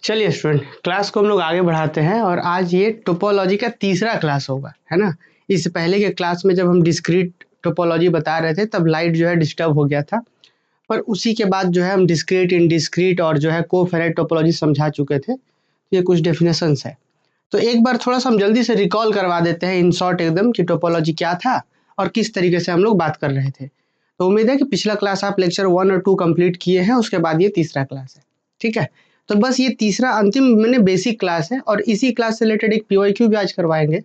चलिए student, class को हम लोग आगे बढ़ाते हैं और आज ये टोपोलॉजी का तीसरा क्लास होगा, है ना। इससे पहले के क्लास में जब हम डिस्क्रीट टोपोलॉजी बता रहे थे तब लाइट जो है डिस्टर्ब हो गया था, पर उसी के बाद जो है हम डिस्क्रीट, इनडिस्क्रीट और जो है कोफेरेट टोपोलॉजी समझा चुके थे। ये कुछ डेफिनेशंस है, तो एक बार थोड़ा सा हम जल्दी से रिकॉल करवा देते हैं इन शॉर्ट एकदम कि टोपोलॉजी क्या था और किस तरीके से हम लोग बात कर रहे थे। तो उम्मीद है कि पिछला क्लास आप लेक्चर 1 और 2 कंप्लीट किए हैं, उसके बाद ये तीसरा क्लास है, ठीक है। तो बस ये तीसरा अंतिम मैंने बेसिक क्लास है और इसी क्लास से रिलेटेड एक पीवाईक्यू भी आज करवाएंगे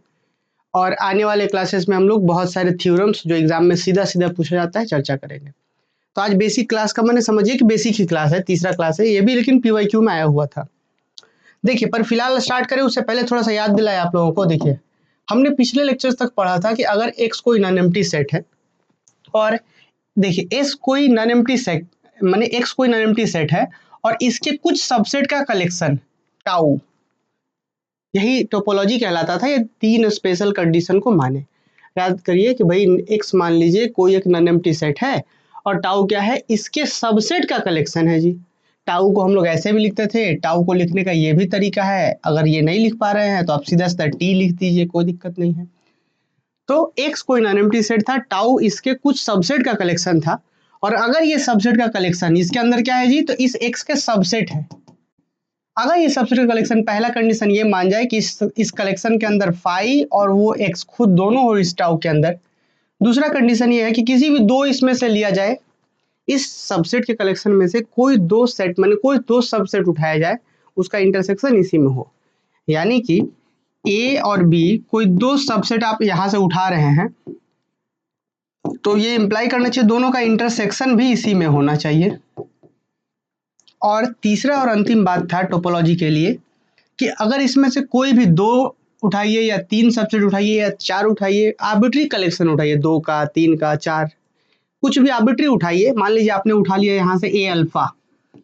और आने वाले क्लासेस में हम लोग बहुत सारे थ्योरम्स जो एग्जाम में सीधा सीधा पूछा जाता है चर्चा करेंगे। तो आज बेसिक क्लास का मैंने समझिए कि बेसिक ही क्लास है, तीसरा क्लास है ये भी, लेकिन पीवाईक्यू में आया हुआ था। देखिए, पर फिलहाल स्टार्ट करें उससे पहले थोड़ा सा याद दिलाए आप लोगों को। देखिए, हमने पिछले लेक्चर्स तक पढ़ा था कि अगर एक्स कोई नॉन एम्प्टी सेट है और देखिए एस कोई नॉन एम्प्टी सेट माने एक्स कोई नॉन एम्प्टी सेट है और इसके कुछ सबसेट का कलेक्शन टाउ, यही टोपोलॉजी कहलाता था। ये तीन स्पेशल कंडीशन को माने। याद करिए कि भाई एक्स मान लीजिए कोई एक नॉन एम्प्टी सेट है और टाउ क्या है, इसके सबसेट का कलेक्शन है जी। टाउ को हम लोग ऐसे भी लिखते थे, टाउ को लिखने का ये भी तरीका है। अगर ये नहीं लिख पा रहे हैं तो आप सीधा सीधा टी लिख दीजिए, कोई दिक्कत नहीं है। तो एक्स कोई नॉन एम्प्टी सेट था, टाउ इसके कुछ सबसेट का कलेक्शन था और अगर ये सबसेट का कलेक्शन इसके अंदर क्या है जी, तो इस एक्स के सबसेट है। अगर ये सबसेट का कलेक्शन, पहला कंडीशन ये मान जाए कि इस कलेक्शन के अंदर फाई और वो एक्स खुद दोनों हो इस टाउ के अंदर। दूसरा कंडीशन ये है कि किसी भी दो इसमें से लिया जाए, इस सबसेट के कलेक्शन में से कोई दो सेट माने कोई दो सबसेट उठाया जाए, उसका इंटरसेक्शन इसी में हो। यानी कि ए और बी कोई दो सबसेट आप यहां से उठा रहे हैं, तो ये इंप्लाई करना चाहिए दोनों का इंटरसेक्शन भी इसी में होना चाहिए। और तीसरा और अंतिम बात था टोपोलॉजी के लिए कि अगर इसमें से कोई भी दो उठाइए या तीन सबसेट उठाइए या चार उठाइए, आर्बिट्री कलेक्शन उठाइए, दो का, तीन का, चार, कुछ भी आर्बिट्री उठाइए। मान लीजिए आपने उठा लिया यहाँ से A alpha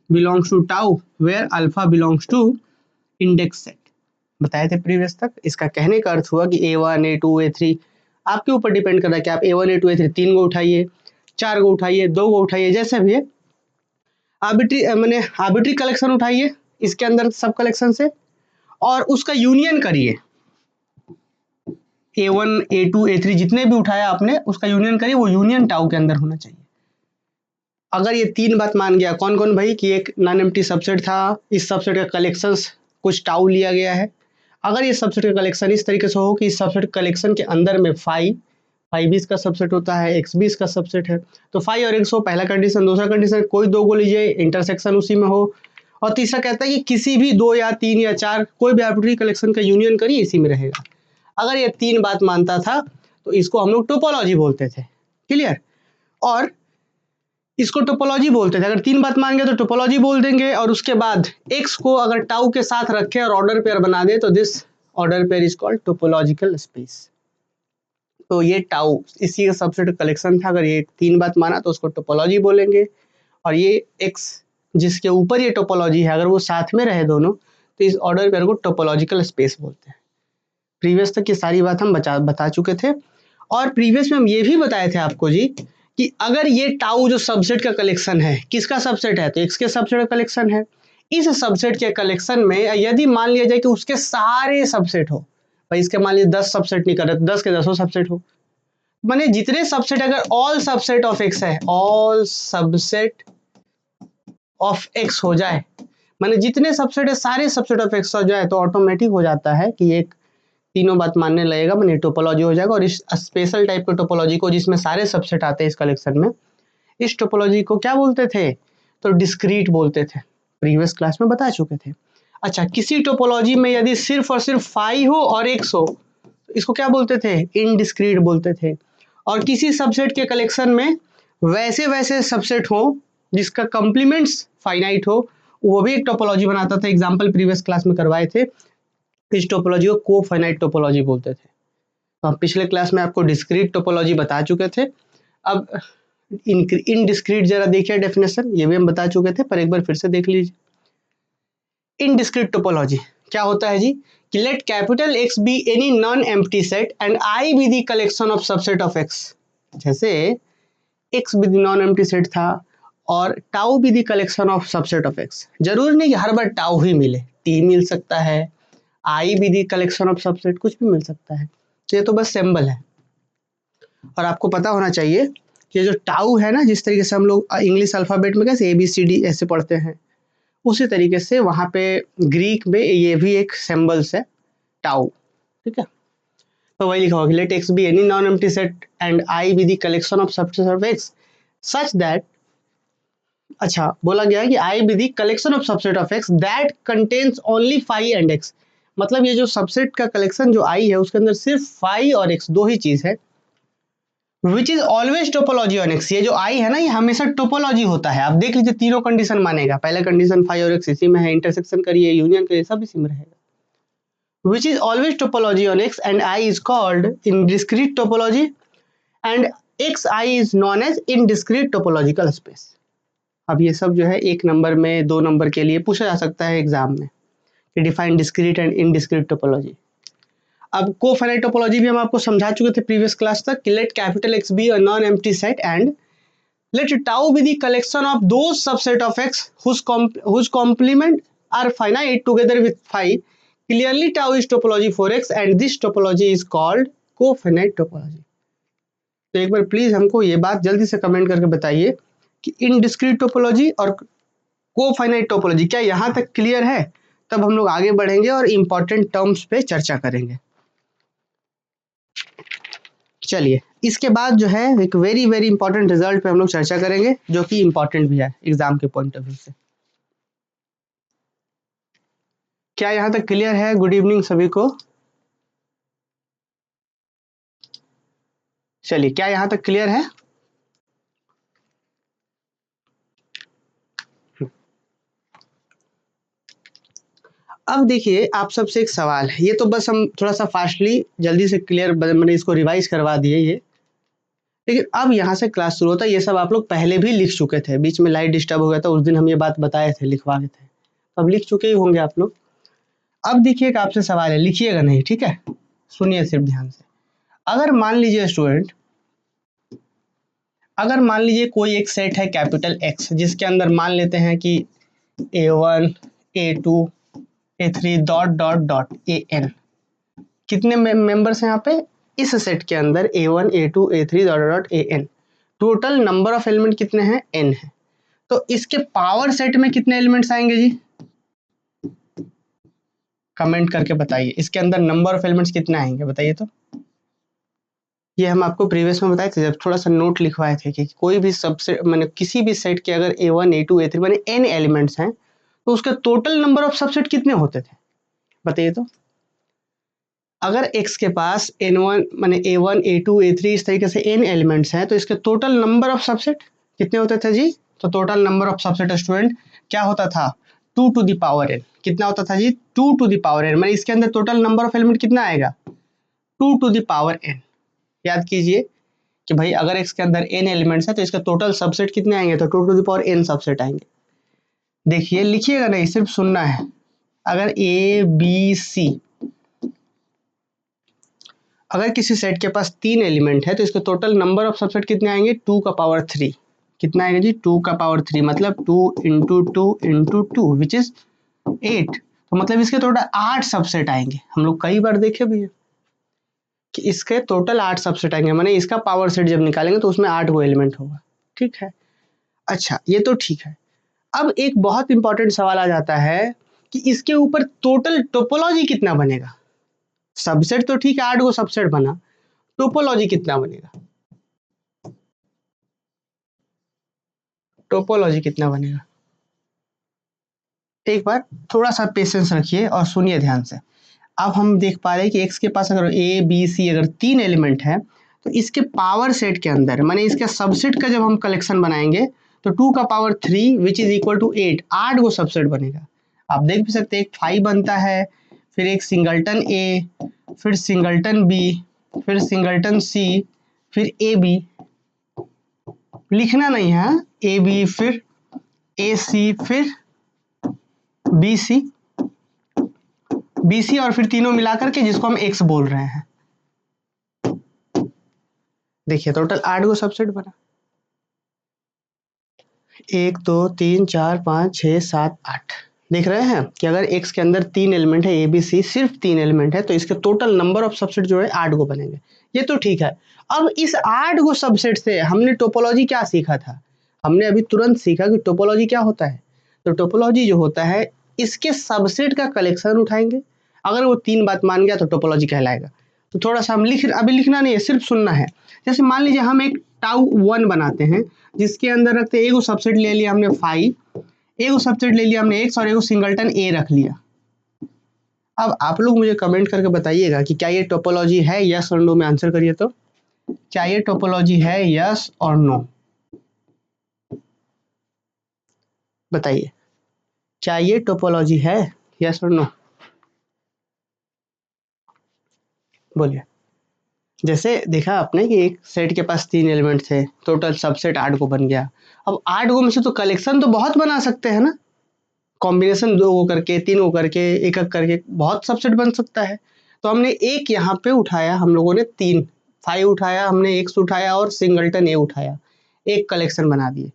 belongs to tau where alpha belongs to index set, बताए थे प्रीवियस तक। इसका कहने का अर्थ हुआ कि A1, A2, A3 आपके ऊपर डिपेंड कर रहा है कि आप A1, A2, A3 तीन गो उठाइए, चार गो उठाइए, दो गो उठाइए, जैसे भी है। आर्बिट्री मैंने आर्बिट्री कलेक्शन उठाइए इसके अंदर सब कलेक्शन से और उसका यूनियन करिए। A1, A2, A3 जितने भी उठाया आपने उसका यूनियन करिए, वो यूनियन टाउ के अंदर होना चाहिए। अगर ये तीन बात मान गया, कौन कौन भाई, कि एक नॉन एम्प्टी सबसेट था, इस सबसेट का कलेक्शंस कुछ टाउ लिया गया है। अगर ये सबसेट का कलेक्शन इस तरीके से हो कि इस सबसेट कलेक्शन के अंदर में फाई भी इसका सबसेट होता है, एक्स भी इसका सबसेट है, तो फाई और एक्स हो, पहला कंडीशन। दूसरा कंडीशन कोई दो को लीजिए, इंटरसेक्शन उसी में हो। और तीसरा कहता है कि किसी भी दो या तीन या चार कोई भी आर्बिट्री कलेक्शन का यूनियन करिए, इसी में रहेगा। अगर ये तीन बात मानता था तो इसको हम लोग टोपोलॉजी बोलते थे। क्लियर? और इसको टोपोलॉजी बोलते थे। अगर तीन बात मान गए तो टोपोलॉजी बोल देंगे। और उसके बाद एक्स को अगर टाउ के साथ रखे और ऑर्डर पेयर बना दे तो this order pair is called topological space. तो ये टाउ इसी का सबसेट कलेक्शन था। अगर ये तीन बात माना तो उसको टोपोलॉजी बोलेंगे। और ये एक्स जिसके ऊपर ये टोपोलॉजी है, अगर वो साथ में रहे दोनों, तो इस ऑर्डर पेयर को टोपोलॉजिकल स्पेस बोलते हैं। प्रीवियस तक की सारी बात हम बता चुके थे। और प्रीवियस में हम ये भी बताए थे आपको जी कि अगर ये टाउ जो सबसेट का कलेक्शन है, किसका सबसेट है, तो एक्स के सबसेट का कलेक्शन है। इस सबसेट के कलेक्शन में यदि मान लिया जाए कि उसके सारे सबसेट हो, भाई इसके मान लीजिए 10 सबसेट निकल रहे, 10 के 10 सबसेट हो, माने जितने सबसेट, अगर ऑल सबसेट ऑफ एक्स है, ऑल सबसेट ऑफ एक्स हो जाए, माने जितने सबसेट है सारे सबसेट ऑफ एक्स हो जाए, तो ऑटोमेटिक हो जाता है कि एक तीनों बात मानने लगेगा, मैंने टोपोलॉजी हो जाएगा। और इस स्पेशल टाइप के टोपोलॉजी को, जिसमें सारे सबसेट आते हैं इस कलेक्शन में, इस टोपोलॉजी को क्या बोलते थे, तो डिस्क्रीट बोलते थे। प्रीवियस क्लास में बता चुके थे। अच्छा, किसी टोपोलॉजी में यदि सिर्फ और सिर्फ फाई हो और एक्स हो, तो इसको क्या बोलते थे, इनडिस्क्रीट बोलते थे। और किसी सबसेट के कलेक्शन में वैसे वैसे सबसेट हो जिसका कंप्लीमेंट्स फाइनाइट हो, वो भी एक टोपोलॉजी बनाता था। एग्जाम्पल प्रीवियस क्लास में करवाए थे। इस टोपोलॉजी को कोफाइनाइट टोपोलॉजी बोलते थे। तो हम पिछले क्लास में आपको डिस्क्रीट टोपोलॉजी बता चुके थे। अब इनडिस्क्रीट जरा देखिए डेफिनेशन, ये भी हम बता चुके थे, पर एक बार फिर से देख लीजिए। इनडिस्क्रीट टोपोलॉजी क्या होता है जी, कि let capital x be any non empty set and I be the collection of subset of x. जैसे एक्स भी नॉन एम्प्टी सेट था और tau B the collection of subset of x. जरूरी नहीं कि हर बार टाउ ही मिले, टी मिल सकता है, I be the collection of subset, कुछ भी मिल सकता है। तो ये तो बस सिंबल है। और आपको पता होना चाहिए कि जो टाउ है ना, जिस तरीके से हम लोग इंग्लिश अल्फ़ाबेट में कैसे ABCD ऐसे पढ़ते हैं, उसी तरीके से वहाँ पे ग्रीक में ये भी एक सिंबल्स है, टाउ। ठीक है, तो वही लिखा होगा, let X be any non empty set and I be the collection of subset of X such that, अच्छा बोला गया है कि I be the collection of subset of X that contains only phi and X. मतलब ये जो subset का collection जो आई है उसके अंदर सिर्फ फाई और एक्स दो ही चीज है। Which is always topology on x, ये जो आई है ना ये हमेशा टोपोलॉजी होता है। आप देख लीजिए तीनों कंडीशन मानेगा, पहला कंडीशन फाई और एक्स इसी में है, इंटरसेक्शन करिए, यूनियन करिए, सब इसी में रहेगा। Which is always topology on X and I is called in discrete topology and Xi is known as indiscrete topological space। अब ये सब जो है एक नंबर में, दो नंबर के लिए पूछा जा सकता है एग्जाम में कि define discrete and indiscrete topology. अब कोफाइनाइट टोपोलॉजी भी हम आपको समझा चुके थे प्रीवियस क्लास तक कि let capital X be a non empty set and let tau be the collection of those subset of X whose complement are finite together with phi। Clearly tau is topology for X and this topology is called cofinite topology। तो एक बार please हमको ये बात जल्दी से comment करके बताइए कि इनडिस्क्रीट टोपोलॉजी और कोफाइनाइट टोपोलॉजी क्या यहाँ तक क्लियर है? तब हम लोग आगे बढ़ेंगे और इंपॉर्टेंट टर्म्स पे चर्चा करेंगे। चलिए इसके बाद जो है एक वेरी वेरी इंपॉर्टेंट रिजल्ट पे हम लोग चर्चा करेंगे, जो कि इंपॉर्टेंट भी है एग्जाम के पॉइंट ऑफ व्यू से। क्या यहाँ तक क्लियर है? गुड इवनिंग सभी को। चलिए क्या यहाँ तक क्लियर है? अब देखिए आप सबसे एक सवाल है, ये तो बस हम थोड़ा सा फास्टली जल्दी से क्लियर मैंने इसको रिवाइज करवा दिए ये, लेकिन अब यहाँ से क्लास शुरू होता है। ये सब आप लोग पहले भी लिख चुके थे, बीच में लाइट डिस्टर्ब हो गया था, उस दिन हम ये बात बताए थे, लिखवा थे, तो अब लिख चुके ही होंगे आप लोग। अब देखिए एक आपसे सवाल है, लिखिएगा नहीं, ठीक है, सुनिए सिर्फ ध्यान से। अगर मान लीजिए स्टूडेंट, अगर मान लीजिए कोई एक सेट है कैपिटल एक्स, जिसके अंदर मान लेते हैं कि A1 A2 A3 dot dot dot AN, कितने मेंबर्स हैं यहाँ पे इस सेट के अंदर? A1 A2 A3 dot dot AN। Total number of element कितने हैं? N है। तो इसके पावर सेट में कितने एलिमेंट्स आएंगे जी? कमेंट करके बताइए, इसके अंदर नंबर ऑफ एलिमेंट्स कितने आएंगे बताइए तो। ये हम आपको प्रीवियस में बताए थे जब थोड़ा सा नोट लिखवाए थे कि कोई भी सबसेट माने किसी भी सेट के अगर A1 A2 A3 माने n एलिमेंट्स हैं तो उसके टोटल नंबर ऑफ सबसेट कितने होते थे बताइए तो। अगर x के पास n1 माने A1 A2 A3 इस तरीके से n एलिमेंट्स हैं तो इसके टोटल नंबर ऑफ सबसेट कितने होते थे जी? तो total number of subset student क्या होता था? 2 टू द पावर n। कितना होता था जी? 2 टू द पावर n। माने इसके अंदर टोटल नंबर ऑफ एलिमेंट कितना आएगा? 2 टू द पावर n। याद कीजिए कि भाई अगर x के अंदर n एलिमेंट्स है तो इसका टोटल सबसेट कितने आएंगे? तो 2 to the power n subset आएंगे। देखिए लिखिएगा नहीं, सिर्फ सुनना है। अगर A B C, अगर किसी सेट के पास 3 एलिमेंट है तो इसके टोटल नंबर ऑफ सबसेट कितने आएंगे? 2 का पावर 3। कितना आएगा जी? 2 का पावर 3, मतलब 2 इंटू 2 इंटू 2 विच इज 8। तो मतलब इसके टोटल 8 सबसेट आएंगे। हम लोग कई बार देखे भी है कि इसके टोटल 8 सबसेट आएंगे, माने इसका पावर सेट जब निकालेंगे तो उसमें 8 गो एलिमेंट होगा। ठीक है, अच्छा ये तो ठीक है। अब एक बहुत इंपॉर्टेंट सवाल आ जाता है कि इसके ऊपर टोटल टोपोलॉजी कितना बनेगा? सबसेट तो ठीक है, 8 गो सबसेट बना, टोपोलॉजी कितना बनेगा? टोपोलॉजी कितना बनेगा? एक बार थोड़ा सा पेशेंस रखिए और सुनिए ध्यान से। अब हम देख पा रहे हैं कि x के पास अगर A B C अगर 3 एलिमेंट है तो इसके पावर सेट के अंदर माने इसके सबसेट का जब हम कलेक्शन बनाएंगे तो 2 का power 3 which is equal to 8, 8 गो सबसेट बनेगा। आप देख भी सकते हैं एक 5 बनता है, फिर एक सिंगल्टन A, फिर सिंगल्टन B, फिर सिंगल्टन C, फिर AB। लिखना नहीं है, AB फिर AC फिर BC, BC और फिर तीनों मिलाकर के जिसको हम X बोल रहे हैं। देखिए टोटल 8 गो सबसेट बना। 1 2 3 4 5 6 7 8 देख रहे हैं कि अगर x के अंदर 3 एलिमेंट है ए बी सी, सिर्फ 3 एलिमेंट है, तो इसके टोटल नंबर ऑफ सबसेट जो है 8 गो बनेंगे। ये तो ठीक है। अब इस 8 गो सबसेट से हमने टोपोलॉजी क्या सीखा था? हमने अभी तुरंत सीखा कि टोपोलॉजी क्या होता है। तो टोपोलॉजी जो होता है, इसके सबसेट का कलेक्शन उठाएंगे, अगर वो 3 बात मान गया तो टोपोलॉजी कहलाएगा। तो थोड़ा सा हम अभी लिखना नहीं है, सिर्फ सुनना है। जैसे मान लीजिए हम एक टाउ 1 बनाते हैं, जिसके अंदर रखते एगो सबसेट ले लिया हमने 5, एगो सबसेट ले लिया हमने x और एगो सिंगलटन a रख लिया। अब आप लोग मुझे कमेंट करके बताइएगा कि क्या ये टोपोलॉजी है, यस और नो में आंसर करिए। तो क्या ये टोपोलॉजी है, यस और नो? बताइए, क्या ये टोपोलॉजी है, यस और नो? बोलिए। जैसे देखा आपने कि एक सेट के पास 3 एलिमेंट थे, टोटल सबसेट 8 को बन गया। अब 8 गो में से तो कलेक्शन तो बहुत बना सकते हैं ना, कॉम्बिनेशन 2 गो करके, 3 गो करके, एक एक करके बहुत सबसेट बन सकता है। तो हमने एक यहाँ पे उठाया, हम लोगों ने 3 5 उठाया, हमने x उठाया और सिंगलटन a उठाया, एक कलेक्शन बना दिए।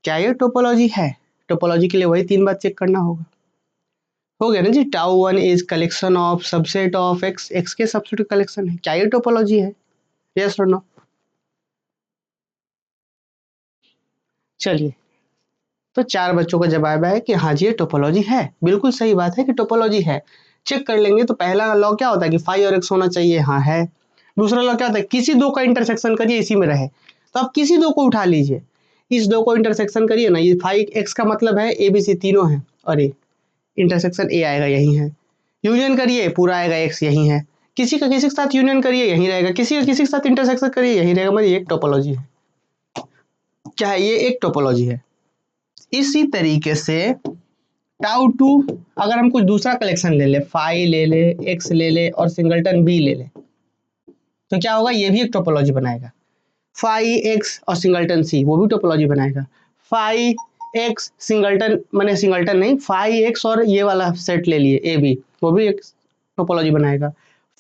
क्या ये टोपोलॉजी है? टोपोलॉजी के लिए वही 3 बात चेक करना होगा। हो गया ना जी। Tau 1 is collection of subset of x, x के सबसेट का कलेक्शन है। क्या ये टोपोलॉजी है, यस और नो? चलिए, तो 4 बच्चों का जवाब है कि हाँ जी ये टोपोलॉजी है। बिल्कुल सही बात है कि टोपोलॉजी है। चेक कर लेंगे। तो पहला लॉ क्या होता है कि 5 और x होना चाहिए, हाँ है। दूसरा लॉ क्या होता है, किसी दो का इंटरसेक्शन करिए इसी में रहे। तो आप किसी दो को उठा लीजिए, इस दो को इंटरसेक्शन करिए ना, ये 5x का मतलब है ए बी सी तीनों हैं, और ये इंटरसेक्शन ए आएगा, यही है। यूनियन करिए, पूरा आएगा x, यही है। किसी का किसी के साथ यूनियन करिए, यही रहेगा। किसी का किसी के साथ इंटरसेक्शन करिए, यही रहेगा। मतलब ये एक टोपोलॉजी है। क्या है ये? एक टोपोलॉजी है। इसी तरीके से टाउ 2, अगर हम कुछ दूसरा कलेक्शन ले ले, 5 ले ले, x ले ले और सिंगलटन b ले ले, तो क्या होगा? ये भी एक टोपोलॉजी बनाएगा। 5x और सिंगलटन c, वो भी टोपोलॉजी बनाएगा। 5x सिंगलटन, मैंने सिंगलटन नहीं, 5x और ये वाला सेट ले लिए ए बी, वो भी एक टोपोलॉजी बनाएगा।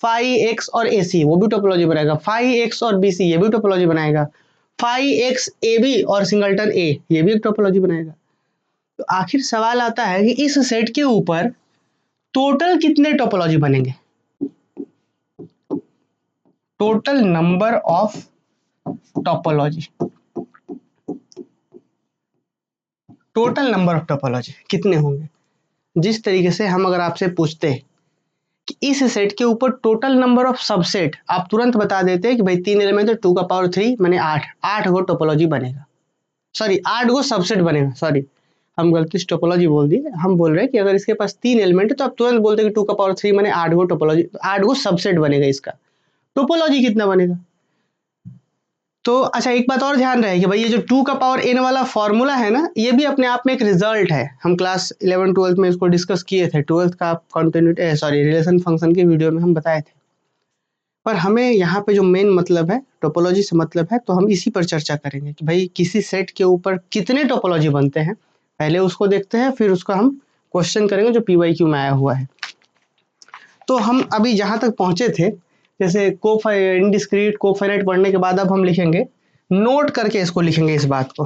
5x और ए सी, वो भी टोपोलॉजी बनाएगा। 5x और बी सी, ये भी टोपोलॉजी बनाएगा। 5x ए बी और सिंगलटन ए, ये भी एक टोपोलॉजी बनाएगा। तो आखिर सवाल आता है कि इस सेट के ऊपर टोटल कितने टोपोलॉजी बनेंगे? Total number of topology, total number of topology कितने होंगे? जिस तरीके से हम अगर आपसे पूछते हैं कि इस सेट के ऊपर टोटल नंबर ऑफ सबसेट, आप तुरंत बता देते हैं कि भाई 3 एलिमेंट है, 2 का पावर 3 मैंने 8 गो टोपोलॉजी बनेगा। सॉरी, 8 गो सबसेट बनेगा। सॉरी, हम गलती से टोपोलॉजी बोल दिए। हम बोल रहे हैं कि अगर इसके पास 3 एलिमेंट है तो आप तुरंत बोलते हैं कि 2 का पावर 3 मैंने 8 गो टोपोलॉजी, 8 गो सबसेट बनेगा इसका। टोपोलॉजी कितना बनेगा? तो अच्छा, एक बात और ध्यान रहे कि भाई ये जो 2 का पावर n वाला फॉर्मूला है ना, ये भी अपने आप में एक रिजल्ट है। हम क्लास 11 12 में इसको डिस्कस किए थे। 12th का कंटिन्यूटी, सॉरी, रिलेशन फंक्शन के वीडियो में हम बताए थे। पर हमें यहाँ पे जो मेन मतलब है, टोपोलॉजी से मतलब है, तो हम इसी पर चर्चा करेंगे कि भाई किसी सेट के ऊपर कितने टोपोलॉजी बनते हैं। पहले उसको देखते हैं, फिर उसका हम क्वेश्चन करेंगे जो PYQ में आया हुआ है। तो हम अभी जहाँ तक पहुँचे थे, जैसे इनडिस्क्रीट कोफाइनाइट पढ़ने के बाद अब हम लिखेंगे, नोट करके इसको लिखेंगे इस बात को।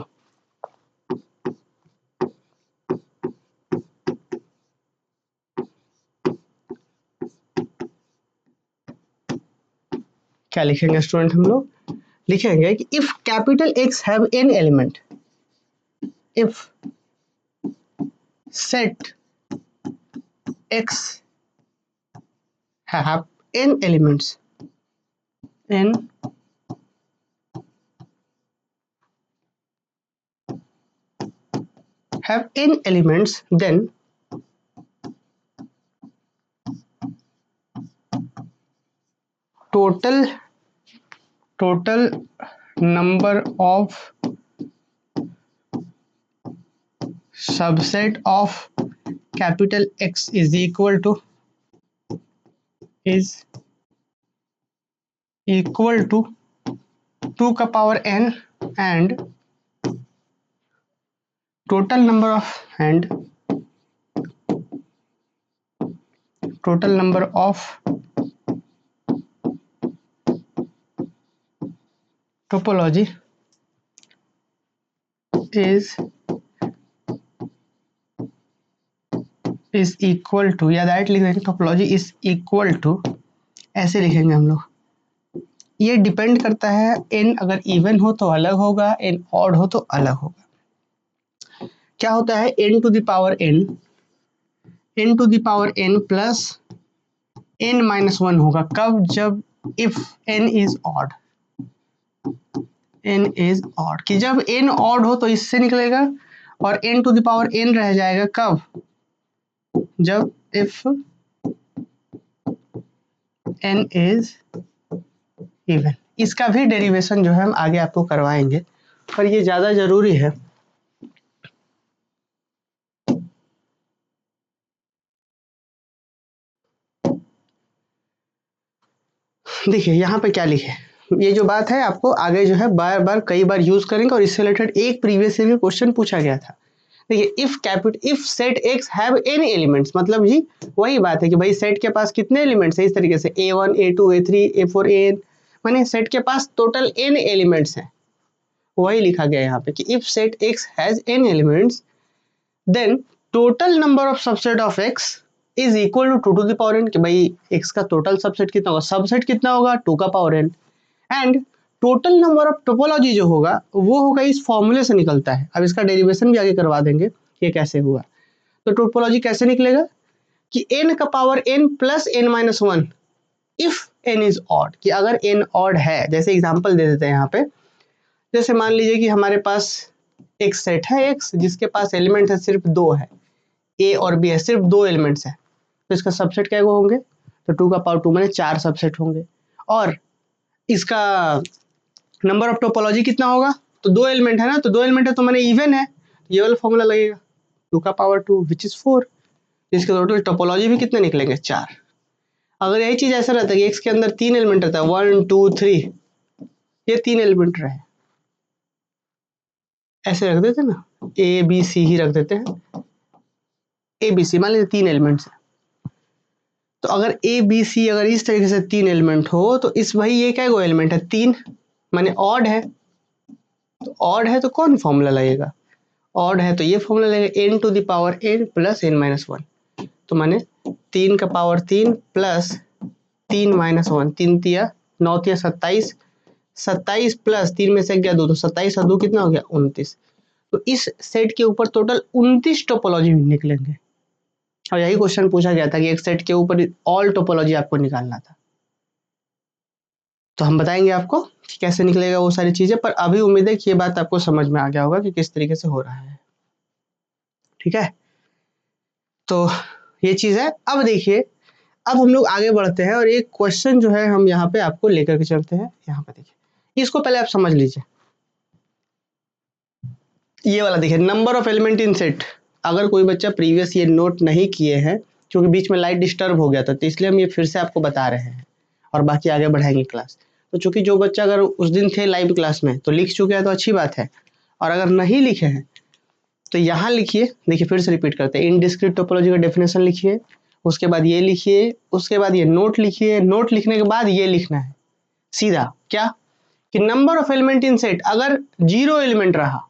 क्या लिखेंगे स्टूडेंट? हम लोग लिखेंगे कि if capital X have n element, if set X have n elements, n have n elements, then total number of subset of capital X is equal to 2 का power n and total number of topology is is equal to, या direct लिख देंगे topology is equal to, ऐसे लिखेंगे हम लोग। ये depend करता है, n अगर इवन हो तो अलग होगा, n ऑड हो तो अलग होगा। क्या होता है n to the power n plus n minus 1 होगा कब, जब इफ n इज ऑड, कि जब n ऑड हो तो इससे निकलेगा, और n to the power n रह जाएगा कब, जब इफ n इज इवन। इसका भी डेरिवेशन जो है हम आगे आपको करवाएंगे, पर ये ज्यादा जरूरी है। देखिए यहाँ पे क्या लिखे, ये जो बात है आपको आगे जो है बार बार कई बार यूज करेंगे, और इससे रिलेटेड एक प्रीवियस ईयर में क्वेश्चन पूछा गया था। देखिए if set x have any elements, मतलब जी वही बात है कि भाई सेट के पास कितने एलिमेंट्स है, इस तरीके से a1 a2 a3 a4 an, माने सेट के पास टोटल n एलिमेंट्स हैं। वही लिखा गया यहाँ पे कि if set x has n elements then total number of subset of x is equal to 2 to the power n, कि भाई x का टोटल सबसेट कितना होगा, सबसेट कितना होगा 2 का power n, and total number of topology जो होगा वो होगा, इस फॉर्मूले से निकलता है। अब इसका डेरिवेशन भी आगे करवा देंगे कि ये कैसे हुआ। तो टोपोलॉजी कैसे निकलेगा कि n का power n plus n minus 1 if n is odd, कि अगर n ऑड है, जैसे एग्जांपल दे देते हैं यहाँ पे, जैसे मान लीजिए कि हमारे पास एक सेट है x जिसके पास एलिमेंट है सिर्फ 2 है, a और b है, सिर्फ 2 एलिमेंट्स है, तो इसका सबसेट क्या होंगे, तो 2 का पावर 2 माने 4 सबसेट होंगे। और इसका नंबर ऑफ टोपोलॉजी कितना होगा, तो 2 एलिमेंट है ना, तो 2 एलिमेंट है तो माने इवन है, ये वाला फॉर्मूला लगेगा 2 का पावर 2 विच इज 4, इसके टोटल टोपोलॉजी भी कितने निकलेंगे 4। अगर यही चीज ऐसा रहता है कि x के अंदर 3 एलिमेंट रहता है 1 2 3, ये 3 एलिमेंट रहे, ऐसे रख देते ना, a b c ही रख देते हैं, a b c मान लीजिए 3 एलिमेंट्स है, तो अगर a b c अगर इस तरीके से 3 एलिमेंट हो तो इस भाई ये क्या एलिमेंट है 3, माने ऑड है, तो ऑड है तो कौन फॉर्मूला लगेगा, ऑड है तो ये फॉर्मूला लगेगा n to the power n plus n minus 1, तो माने 3 का पावर 3 प्लस 3 माइनस 1, 3 तिया 9 तिया 27, 27 प्लस 3 में से गया 2, तो 27 और 2 कितना हो गया 29। तो इस सेट के ऊपर टोटल 29 टोपोलॉजी निकलेंगे, और यही क्वेश्चन पूछा गया था कि एक सेट के ऊपर ऑल टोपोलॉजी आपको निकालना था। तो हम बताएंगे आपको कि कैसे निकलेगा वो सारी चीजें, पर अभी उम्मीद है कि ये बात आपको समझ में आ गया होगा कि किस तरीके से हो रहा है। ठीक है, तो ये चीज है। अब देखिए, अब हम लोग आगे बढ़ते हैं, और एक क्वेश्चन जो है हम यहाँ पे आपको लेकर के चलते हैं। यहाँ पे देखिए, इसको पहले आप समझ लीजिए, ये वाला देखिए, number of element in set. अगर कोई बच्चा प्रीवियस ये नोट नहीं किए हैं, क्योंकि बीच में लाइट डिस्टर्ब हो गया था, तो इसलिए हम ये फिर से आपको बता रहे हैं, और बाकी आगे बढ़ाएंगे क्लास। तो चूंकि जो बच्चा अगर उस दिन थे लाइव क्लास में तो लिख चुके हैं तो अच्छी बात है, और अगर नहीं लिखे हैं तो यहाँ लिखिए। देखिए फिर से रिपीट करते हैं, इनडिस्क्रीट टोपोलॉजी का डेफिनेशन लिखिए, उसके बाद ये लिखिए, उसके बाद ये नोट लिखिए, नोट लिखने के बाद ये लिखना है सीधा, क्या कि number of element in set अगर 0 एलिमेंट रहा,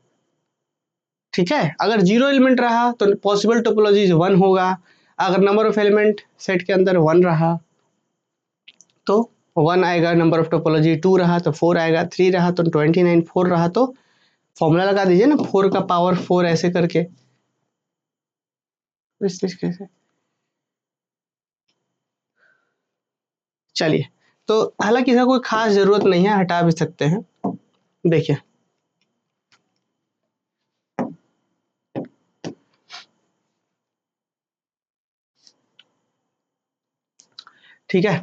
ठीक है, अगर 0 एलिमेंट रहा तो पॉसिबल टोपोलॉजी 1 होगा, अगर नंबर ऑफ एलिमेंट सेट के अंदर 1 रहा तो 1 आएगा, नंबर ऑफ टोपोलॉजी 2 रहा तो 4 आएगा, 3 रहा तो 29, 4 रहा तो फॉर्मूला लगा दीजिए ना, 4 का पावर 4 ऐसे करके, इस तरीके से। चलिए, तो हालांकि इसका कोई खास जरूरत नहीं है, हटा भी सकते हैं। देखिए ठीक है,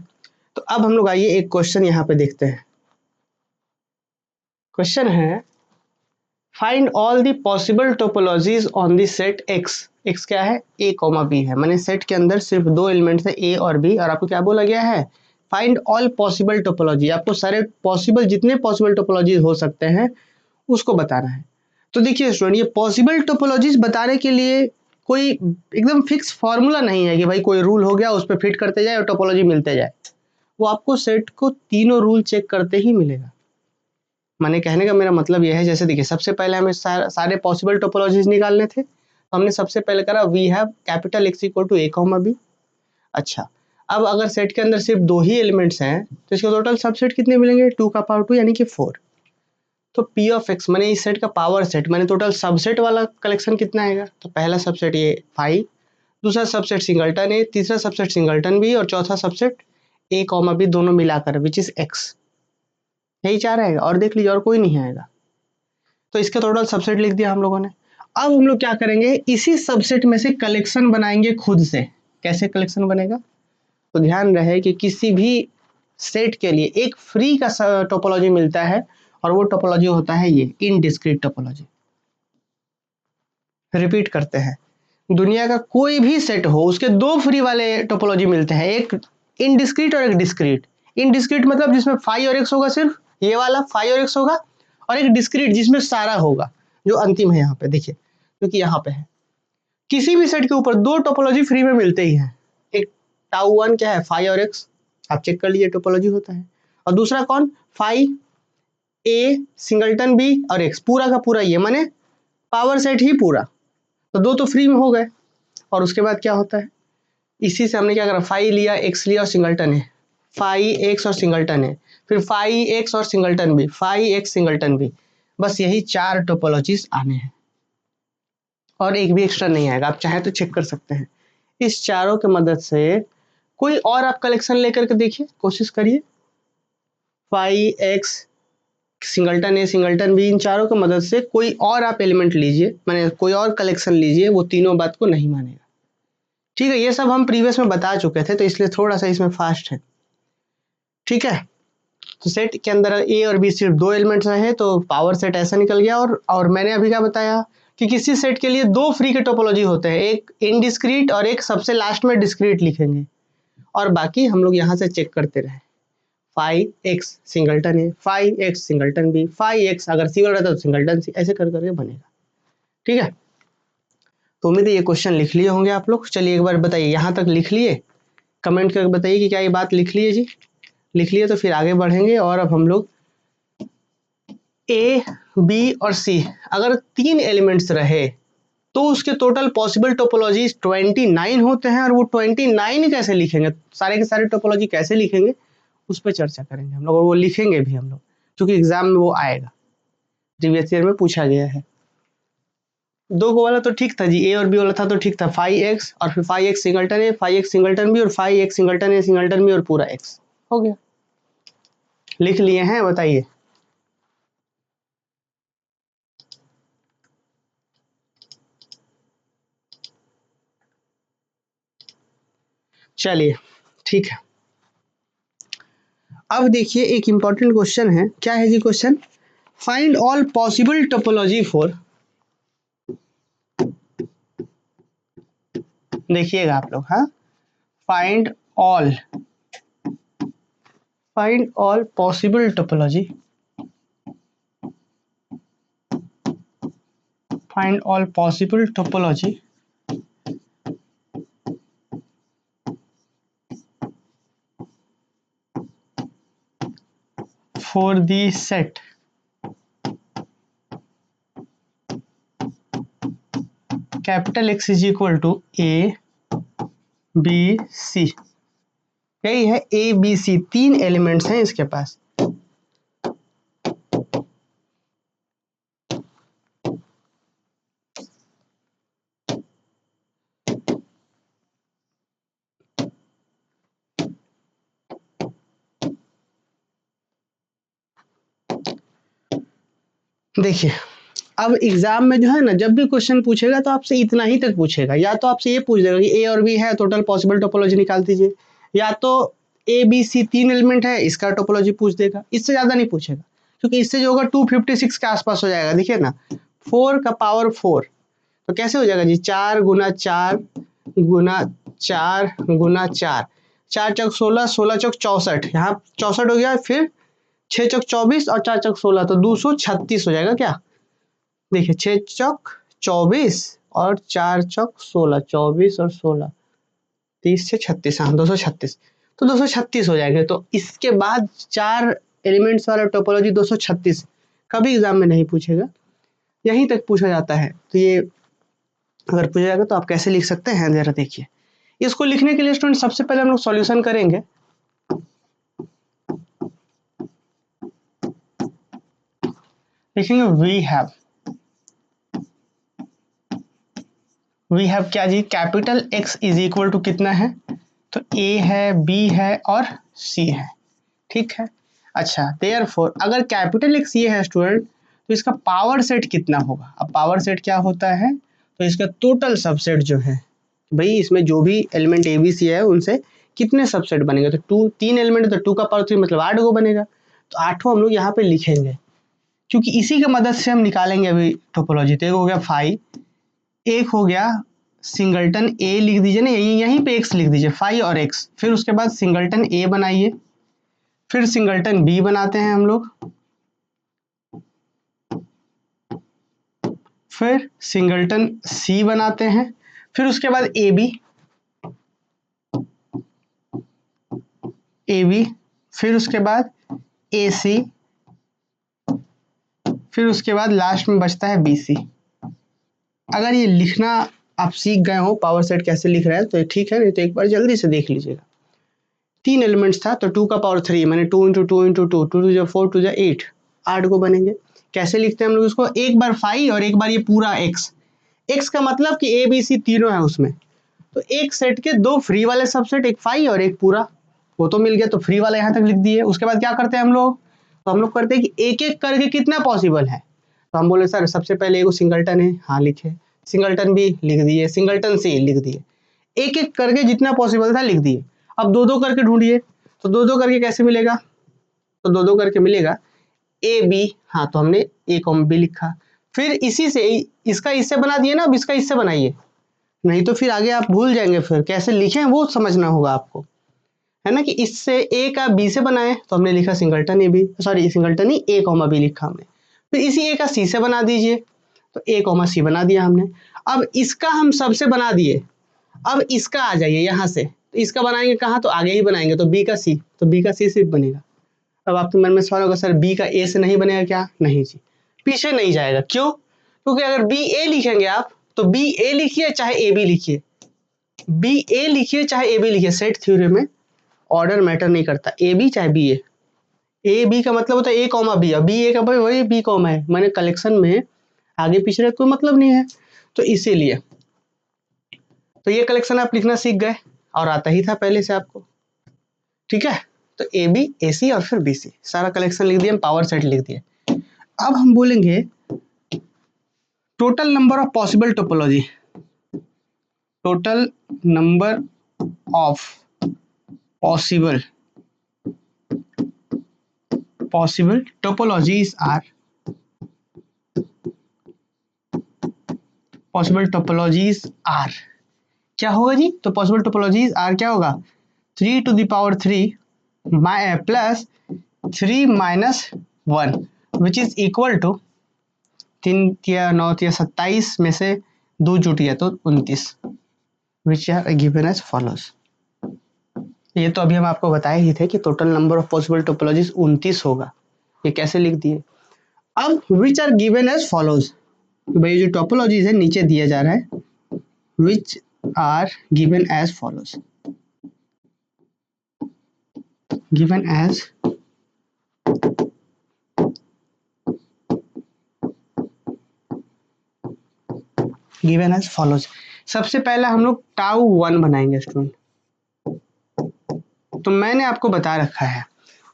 तो अब हम लोग आइए एक क्वेश्चन यहाँ पे देखते हैं। क्वेश्चन है find all the possible topologies on the set x। x क्या है, a कॉमा b है, माने सेट के अंदर सिर्फ 2 एलिमेंट्स है a और b, और आपको क्या बोला गया है, फाइंड ऑल पॉसिबल टोपोलॉजी, आपको सारे पॉसिबल जितने पॉसिबल टोपोलॉजीज हो सकते हैं उसको बताना है। तो देखिए स्टूडेंट, ये पॉसिबल टोपोलॉजीज बताने के लिए कोई एकदम फिक्स फॉर्मूला नहीं है कि भाई कोई रूल हो गया उस पर फिट करते जाए और टोपोलॉजी मिलते जाए, वो आपको सेट को तीनों रूल चेक करते ही मिलेगा। माने कहने का मेरा मतलब यह है, जैसे देखिए सबसे पहले हमें सारे पॉसिबल टोपोलॉजीज निकालने थे, हमने सबसे पहले करा we have capital X equal to A, B। अच्छा, अब अगर सेट के अंदर सिर्फ 2 ही एलिमेंट्स हैं तो इसके टोटल सबसेट कितने मिलेंगे? 2 का पावर 2 यानी कि 4। तो P ऑफ X माने इस सेट का पावर सेट माने टोटल सबसेट वाला कलेक्शन कितना आएगा? तो पहला सबसेट ये 5, दूसरा सबसेट सिंगलटन A, तीसरा सबसेट सिंगलटन B और चौथा सबसेट A, B दोनों मिलाकर विच इज X। यही 4 आएगा और देख लीजिए और कोई नहीं आएगा। तो इसका टोटल सबसेट लिख दिया हम लोगों ने। अब हम लोग क्या करेंगे, इसी सबसेट में से कलेक्शन बनाएंगे खुद से। कैसे कलेक्शन बनेगा? तो ध्यान रहे कि किसी भी सेट के लिए एक फ्री का टोपोलॉजी मिलता है और वो टोपोलॉजी होता है ये इनडिस्क्रीट टोपोलॉजी। रिपीट करते हैं, दुनिया का कोई भी सेट हो उसके 2 फ्री वाले टोपोलॉजी मिलते हैं, एक इनडिस्क्रीट और एक डिस्क्रीट। इनडिस्क्रीट मतलब जिसमें फाई और एक्स होगा, सिर्फ ये वाला फाई और एक्स होगा, और एक डिस्क्रीट जिसमें सारा होगा, जो अंतिम है यहाँ पे देखिए, क्योंकि यहाँ पे है। किसी भी सेट के ऊपर 2 टोपोलॉजी फ्री में मिलते ही हैं। एक टाउ 1 क्या है? फाई और एक्स, आप चेक कर लीजिए टोपोलॉजी होता है। और दूसरा कौन? फाई ए सिंगलटन बी और एक्स, पूरा का पूरा ये माने पावर सेट ही पूरा। तो 2 तो फ्री में हो गए। और उसके बाद क्या होता है, इसी से हमने क्या करा, फाई लिया, एक्स लिया और सिंगलटन है, फाई एक्स और सिंगलटन है, फिर फाई एक्स और singleton B, phi x singleton B. बस यही 4 टोपोलॉजीज आने हैं और एक भी एक्स्ट्रा नहीं आएगा। आप चाहे तो चेक कर सकते हैं। इस चारों की मदद से कोई और आप कलेक्शन लेकर के देखिए, कोशिश करिए। फाई एक्स सिंगलटन ए सिंगलटन बी, इन चारों की मदद से कोई और आप एलिमेंट लीजिए, माने कोई और कलेक्शन लीजिए, वो तीनों बात को नहीं मानेगा। ठीक है, ये सब हम प्रीवियस में बता चुके थे तो इसलिए थोड़ा सा इसमें फास्ट है। ठीक है, तो सेट के अंदर ए और बी सिर्फ 2 एलिमेंट्स रहे तो पावर सेट ऐसा निकल गया। और मैंने अभी क्या बताया कि किसी सेट के लिए 2 फ्री के टोपोलॉजी होते हैं, एक इनडिस्क्रीट और एक सबसे लास्ट में डिस्क्रीट लिखेंगे, और बाकी हम लोग यहाँ से चेक करते रहे। Phi x singleton A, phi x singleton B, phi X अगर सी रहता तो सिंगलटन सी, ऐसे कर करके बनेगा। ठीक है, तो उम्मीद है ये क्वेश्चन लिख लिए होंगे आप लोग। चलिए एक बार बताइए, यहाँ तक लिख लिए? कमेंट करके बताइए कि क्या ये बात लिख लिए जी? लिख लिए तो फिर आगे बढ़ेंगे। और अब हम लोग ए बी और सी अगर 3 एलिमेंट्स रहे तो उसके टोटल पॉसिबल टोपोलॉजीज 29 होते हैं, और वो 29 कैसे लिखेंगे, सारे के सारे टोपोलॉजी कैसे लिखेंगे, उस पर चर्चा करेंगे हम लोग, और वो लिखेंगे भी हम लोग, क्योंकि एग्जाम में वो आएगा, प्रीवियस ईयर में पूछा गया है। 2 को वाला तो ठीक था जी, ए और बी वाला था तो ठीक था, फाई एक्स और फिर phi x singleton A, phi x singleton B और फाई एक्स सिंगलटन ए सिंगलटन बी और पूरा एक्स हो गया। लिख लिए हैं, बताइए। चलिए ठीक है, अब देखिए एक इंपॉर्टेंट क्वेश्चन है। क्या है जी question? Find all possible topology for, देखिएगा आप लोग, हाँ, find all possible topology, find all possible topology for the set capital X is equal to A B C. यही है ए बी सी, 3 एलिमेंट्स हैं इसके पास। देखिए, अब एग्जाम में जो है ना, जब भी क्वेश्चन पूछेगा तो आपसे इतना ही तक पूछेगा, या तो आपसे ये पूछ देगा कि ए और बी है, टोटल पॉसिबल टोपोलॉजी निकाल दीजिए, या तो ए बी सी 3 एलिमेंट है, इसका टोपोलॉजी पूछ देगा। इससे ज्यादा नहीं पूछेगा, क्योंकि इससे जो होगा 256 के आसपास हो जाएगा। देखिए ना, 4 का पावर 4, तो कैसे हो जाएगा जी, 4 गुना 4 गुना 4 गुना 4, 4 चौक 16, 16 चौक 64, यहाँ 64 हो गया, फिर 6 चौक 24 और 4 चौक 16, तो 236 हो जाएगा। क्या देखिए, 6 चौक 24 और 4 चौक 16, 24 और 16, 30 से 36, हाँ 236, तो 236 हो जाएंगे। तो इसके बाद 4 एलिमेंट्स वाला टोपोलॉजी 236 कभी एग्जाम में नहीं पूछेगा, यहीं तक पूछा जाता है। तो ये अगर पूछा जाएगा तो आप कैसे लिख सकते हैं, जरा देखिए। इसको लिखने के लिए स्टूडेंट सबसे पहले हम लोग सॉल्यूशन करेंगे। लिखेंगे वी हैव क्या जी, capital X is equal to कितना है, तो A है, B है और C है, ठीक है। अच्छा, देयरफॉर अगर कैपिटल X ये है स्टूडेंट, तो इसका पावर सेट कितना होगा। अब पावर सेट क्या होता है, तो इसका टोटल सबसेट जो है, भाई इसमें जो भी एलिमेंट ए बी सी है उनसे कितने सबसेट बनेंगे, तो 3 एलिमेंट, तो 2 का पावर 3 मतलब 8 गो बनेगा। तो 8 हम लोग यहाँ पे लिखेंगे, क्योंकि इसी की मदद से हम निकालेंगे अभी टोपोलॉजी। तो एक हो गया फाई, एक हो गया सिंगल्टन ए, लिख दीजिए ना, यहीं पे एक्स लिख दीजिए, फाई और एक्स। फिर उसके बाद सिंगल्टन ए बनाइए, फिर सिंगल्टन बी बनाते हैं हम लोग, फिर सिंगल्टन सी बनाते हैं, फिर उसके बाद ए बी, फिर उसके बाद ए सी, फिर उसके बाद लास्ट में बचता है बी सी। अगर ये लिखना आप सीख गए हो पावर सेट कैसे लिख रहा है तो ठीक है, नहीं तो एक बार जल्दी से देख लीजिएगा। 3 एलिमेंट्स था तो 2 का पावर 3, मैंने 2 इंटू 2 इंटू 2, 2 2 4 2 8, 8 को बनेंगे। कैसे लिखते हैं हम लोग इसको, एक बार फाई और एक बार ये पूरा एक्स। एक्स का मतलब कि ए बी सी तीनों है उसमें, तो एक सेट के 2 फ्री वाले सबसेट, एक फाई और एक पूरा, वो तो मिल गया। तो फ्री वाला यहाँ तक लिख दिए। उसके बाद क्या करते हैं हम लोग, तो हम लोग करते हैं कि एक एक करके कितना पॉसिबल है। तो हम बोले सर सबसे पहले एगो सिंगल्टन है, हाँ लिखे, सिंगल्टन भी लिख दिए, सिंगल्टन सी लिख दिए, एक एक करके जितना पॉसिबल था लिख दिए। अब 2 2 करके ढूंढिए, तो 2 2 करके कैसे मिलेगा, तो 2 2 करके मिलेगा ए बी, हाँ तो हमने ए कॉम बी लिखा। फिर इसी से इसका इससे बना दिए ना, अब इसका इससे बनाइए, नहीं तो फिर आगे आप भूल जाएंगे, फिर कैसे लिखें वो समझना होगा आपको, है ना। कि इससे ए का बी से बनाए, तो हमने लिखा singleton A B, sorry singleton ही ए कॉमा बी लिखा हमने। फिर इसी ए का सी से बना दीजिए, तो ए कॉमा सी बना दिया हमने। अब इसका हम सबसे बना दिए, अब इसका आ जाइए यहाँ से, तो इसका बनाएंगे कहाँ, तो आगे ही बनाएंगे, तो बी का सी, तो बी का सी सिर्फ बनेगा। अब आपके मन में सवाल होगा सर बी का ए से नहीं बनेगा क्या, नहीं जी, पीछे नहीं जाएगा। क्यों, क्योंकि अगर बी ए लिखेंगे आप, तो बी ए लिखिए चाहे ए बी लिखिए, बी ए लिखिए चाहे ए बी लिखिए, सेट थ्योरी में ऑर्डर मैटर नहीं करता, ए बी चाहे बी ए बी का मतलब होता है ए कॉमा बी, बी ए का भाई वही बी कॉमा है, मैंने कलेक्शन में आगे पीछे कोई मतलब नहीं है, तो इसीलिए। तो ये कलेक्शन आप लिखना सीख गए और आता ही था पहले से आपको, ठीक है। तो ए बी ए सी और फिर बी सी, सारा कलेक्शन लिख दिया, पावर सेट लिख दिए। अब हम बोलेंगे total number of possible topology, total number of possible topologies are, possible topologies are क्या होगा जी, तो पॉसिबल टोपोलॉजीज आर क्या होगा, 3 to the power 3 plus 3 minus 1 which is equal to 3 या 9 या 27 में से 2 जुट गया तो 29, which are given as follows. ये तो अभी हम आपको बताए ही थे कि total number of possible topologies 29 होगा। ये कैसे लिख दिए, अब which are given as follows, भाई जो टोपोलॉजीज है नीचे दिया जा रहा है, which are given as follows, given as given as follows. सबसे पहला हम लोग टाउ 1 बनाएंगे स्टूडेंट। तो मैंने आपको बता रखा है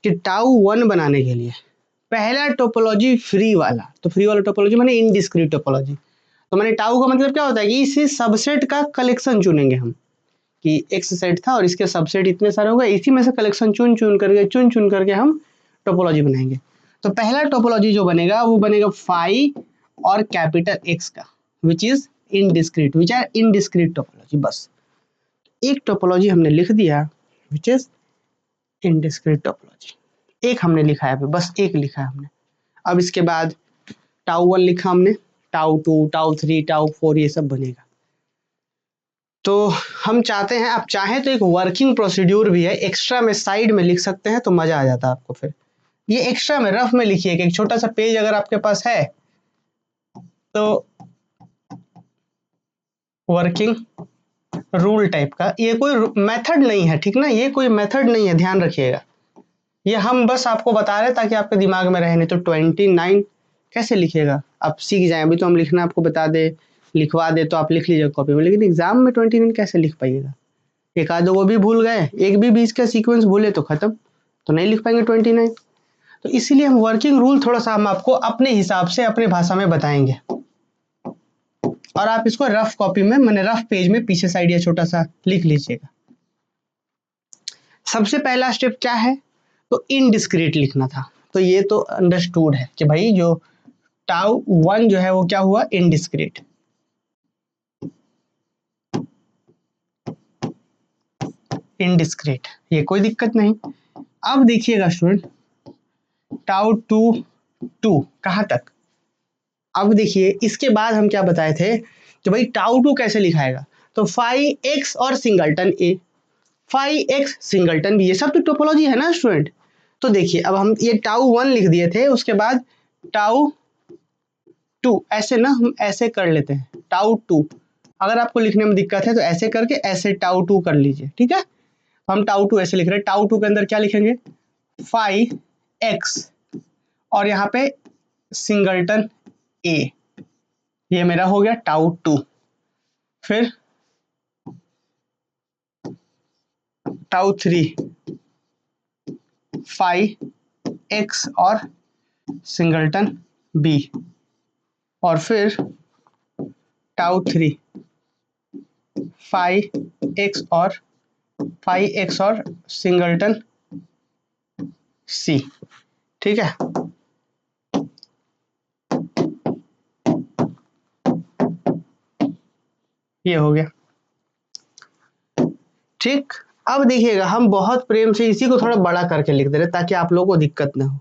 कि टाउ 1 बनाने के लिए पहला टोपोलॉजी फ्री वाला, तो फ्री वाला टोपोलॉजी माने इनडिस्क्रीट टोपोलॉजी। तो मैंने टाउ का मतलब क्या होता है कि इसी सबसेट का कलेक्शन चुनेंगे हम, कि एक्स सेट था और इसके सबसेट इतने सारे हो गए, इसी में से कलेक्शन चुन चुन करके हम टोपोलॉजी बनाएंगे। तो पहला टोपोलॉजी जो बनेगा वो बनेगा फाई और कैपिटल एक्स का, which is indiscrete, which are indiscrete topology. बस एक टोपोलॉजी हमने लिख दिया विच इज इनडिस्क्रीट टोपोलॉजी, एक हमने लिखा है, बस एक लिखा है हमने। अब इसके बाद टाउ 1 लिखा हमने, टाउ 2, टाउ 3, टाउ 4 ये सब बनेगा। तो हम चाहते हैं, आप चाहें तो एक वर्किंग प्रोसीड्यूर भी है, एक्स्ट्रा में साइड में लिख सकते हैं तो मजा आ जाता है आपको। फिर ये एक्स्ट्रा में रफ में लिखिए, एक छोटा सा पेज अगर आपके पास है तो वर्किंग रूल टाइप का, ये कोई मेथड नहीं है, ठीक ना, ये कोई मेथड नहीं है, ध्यान रखिएगा। ये हम बस आपको बता रहे हैं ताकि आपके दिमाग में रहे, नहीं तो 29 कैसे लिखिएगा, आप सीख जाए। अभी तो हम लिखना आपको बता दे, लिखवा दे तो आप लिख लीजिएगा कॉपी में, लेकिन एग्जाम में 29 कैसे लिख पाइएगा? एक आधो वो भी भूल गए, एक भी बीच का सीक्वेंस भूले तो खत्म, तो नहीं लिख पाएंगे 29। तो इसीलिए हम वर्किंग रूल थोड़ा सा हम आपको अपने हिसाब से अपने भाषा में बताएंगे, और आप इसको रफ कॉपी में, मैंने रफ पेज में पीछे साइड या छोटा सा लिख लीजिएगा। सबसे पहला स्टेप क्या है? तो इनडिस्क्रीट लिखना था। तो ये तो अंडरस्टूड है कि भाई जो टाउ 1 जो है वो क्या हुआ? इनडिस्क्रीट। इनडिस्क्रीट, ये कोई दिक्कत नहीं। अब देखिएगा स्टूडेंट, टाउ 2 कहाँ तक? अब देखिए इसके बाद हम क्या बताए थे कि भाई टाउ 2 कैसे लिखाएगा? तो 5x और सिंगलटन ए, 5x सिंगलटन बी, ये सब तो टोपोलॉजी है ना स्टूडेंट। तो देखिए अब हम ये टाउ 1 लिख दिए थे, उसके बाद टाउ 2, ऐसे ना हम ऐसे कर लेते हैं टाउ 2। अगर आपको लिखने में दिक्कत है तो ऐसे करके ऐसे टाउ 2 कर लीजिए, ठीक है। हम टाउ 2 ऐसे लिख रहे हैं, टाउ 2 के अंदर क्या लिखेंगे? 5x और यहाँ पे सिंगलटन ए, ये मेरा हो गया टाउ 2। फिर टाउ 3 5x और सिंगलटन बी, और फिर टाउ 3 5x और सिंगलटन सी, ठीक है। ये हो गया, ठीक। अब देखिएगा हम बहुत प्रेम से इसी को थोड़ा बड़ा करके लिख दे रहे ताकि आप लोगों को दिक्कत ना हो।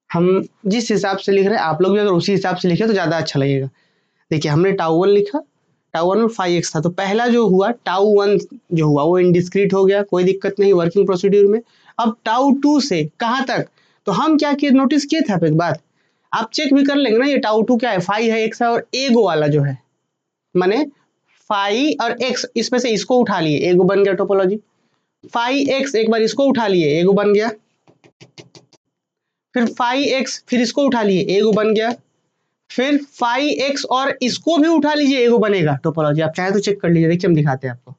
हम जिस हिसाब से लिख रहे हैं आप लोग भी अगर उसी हिसाब से लिखे तो ज़्यादा अच्छा लगेगा। देखिए हमने टाउ 1 लिखा, टाउ 1 में 5x था, तो पहला जो हुआ टाउ 1 जो हुआ वो इनडिस्क्रीट हो गया, कोई दिक्कत नहीं वर्किंग प्रोसीड्यूर में। अब टाउ 2 से कहाँ तक? तो हम क्या किए, नोटिस किए थे आप एक बात, आप चेक भी कर लेंगे ना, ये टाउ 2 क्या है? 5 है, x है, और एगो वाला जो है माने 5 और x, इसमें से इसको उठा लिए, एगो बन गया टोपोलॉजी। 5x एक बार इसको उठा लिए, एगो बन गया। फिर 5x फिर इसको उठा लिए, एगो बन गया। फिर 5x और इसको भी उठा लीजिए, एगो बनेगा टोपोलॉजी। आप चाहे तो चेक कर लीजिए, देखिए हम दिखाते हैं आपको।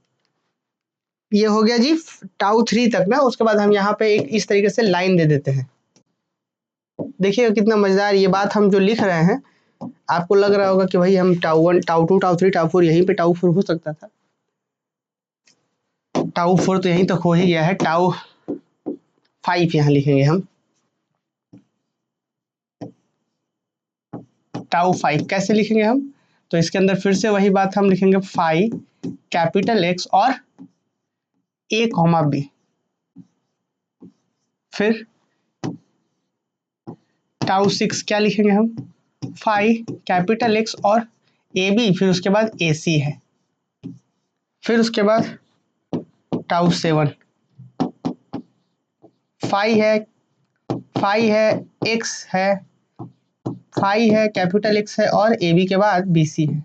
ये हो गया जी टाउ 3 तक ना। उसके बाद हम यहाँ पे एक इस तरीके से लाइन दे देते हैं। देखिएगा कितना मजेदार ये बात हम जो लिख रहे हैं, आपको लग रहा होगा कि भाई हम टाउ 1 टाउ 2 टाउ 3 टाउ 4, यहीं पे टाउ 4 हो सकता था। टाउ 4 तो यहीं तक हो ही गया है, टाउ 5 यहाँ लिखेंगे हम। टाउ 5 कैसे लिखेंगे हम? तो इसके अंदर फिर से वही बात हम लिखेंगे, 5 कैपिटल X और A कॉमा B। फिर टाउ 6 क्या लिखेंगे हम? 5 कैपिटल X और AB, फिर उसके बाद AC है। फिर उसके बाद टाउ 7 5 है, 5 है, X है, 5 है, कैपिटल X है और AB के बाद BC है।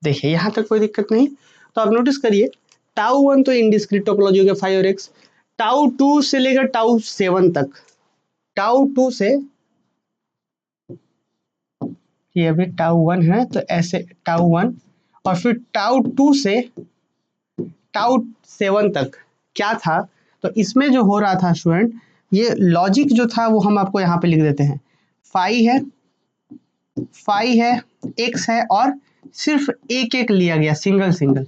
देखिए यहाँ तक कोई दिक्कत नहीं। तो आप नोटिस करिए टाउ 1 तो इनडिस्क्रीट टोपोलॉजी हो गया 5 और X। टाउ 2 से लेकर टाउ 7 तक, टाउ 2 से ये अभी टाउ 1 है तो ऐसे टाउ 1, और फिर टाउ 2 से टाउ 7 तक क्या था? तो इसमें जो हो रहा था स्टूडेंट, ये लॉजिक जो था वो हम आपको यहाँ पे लिख देते हैं। 5 है, 5 है, X है, और सिर्फ एक एक लिया गया, सिंगल सिंगल।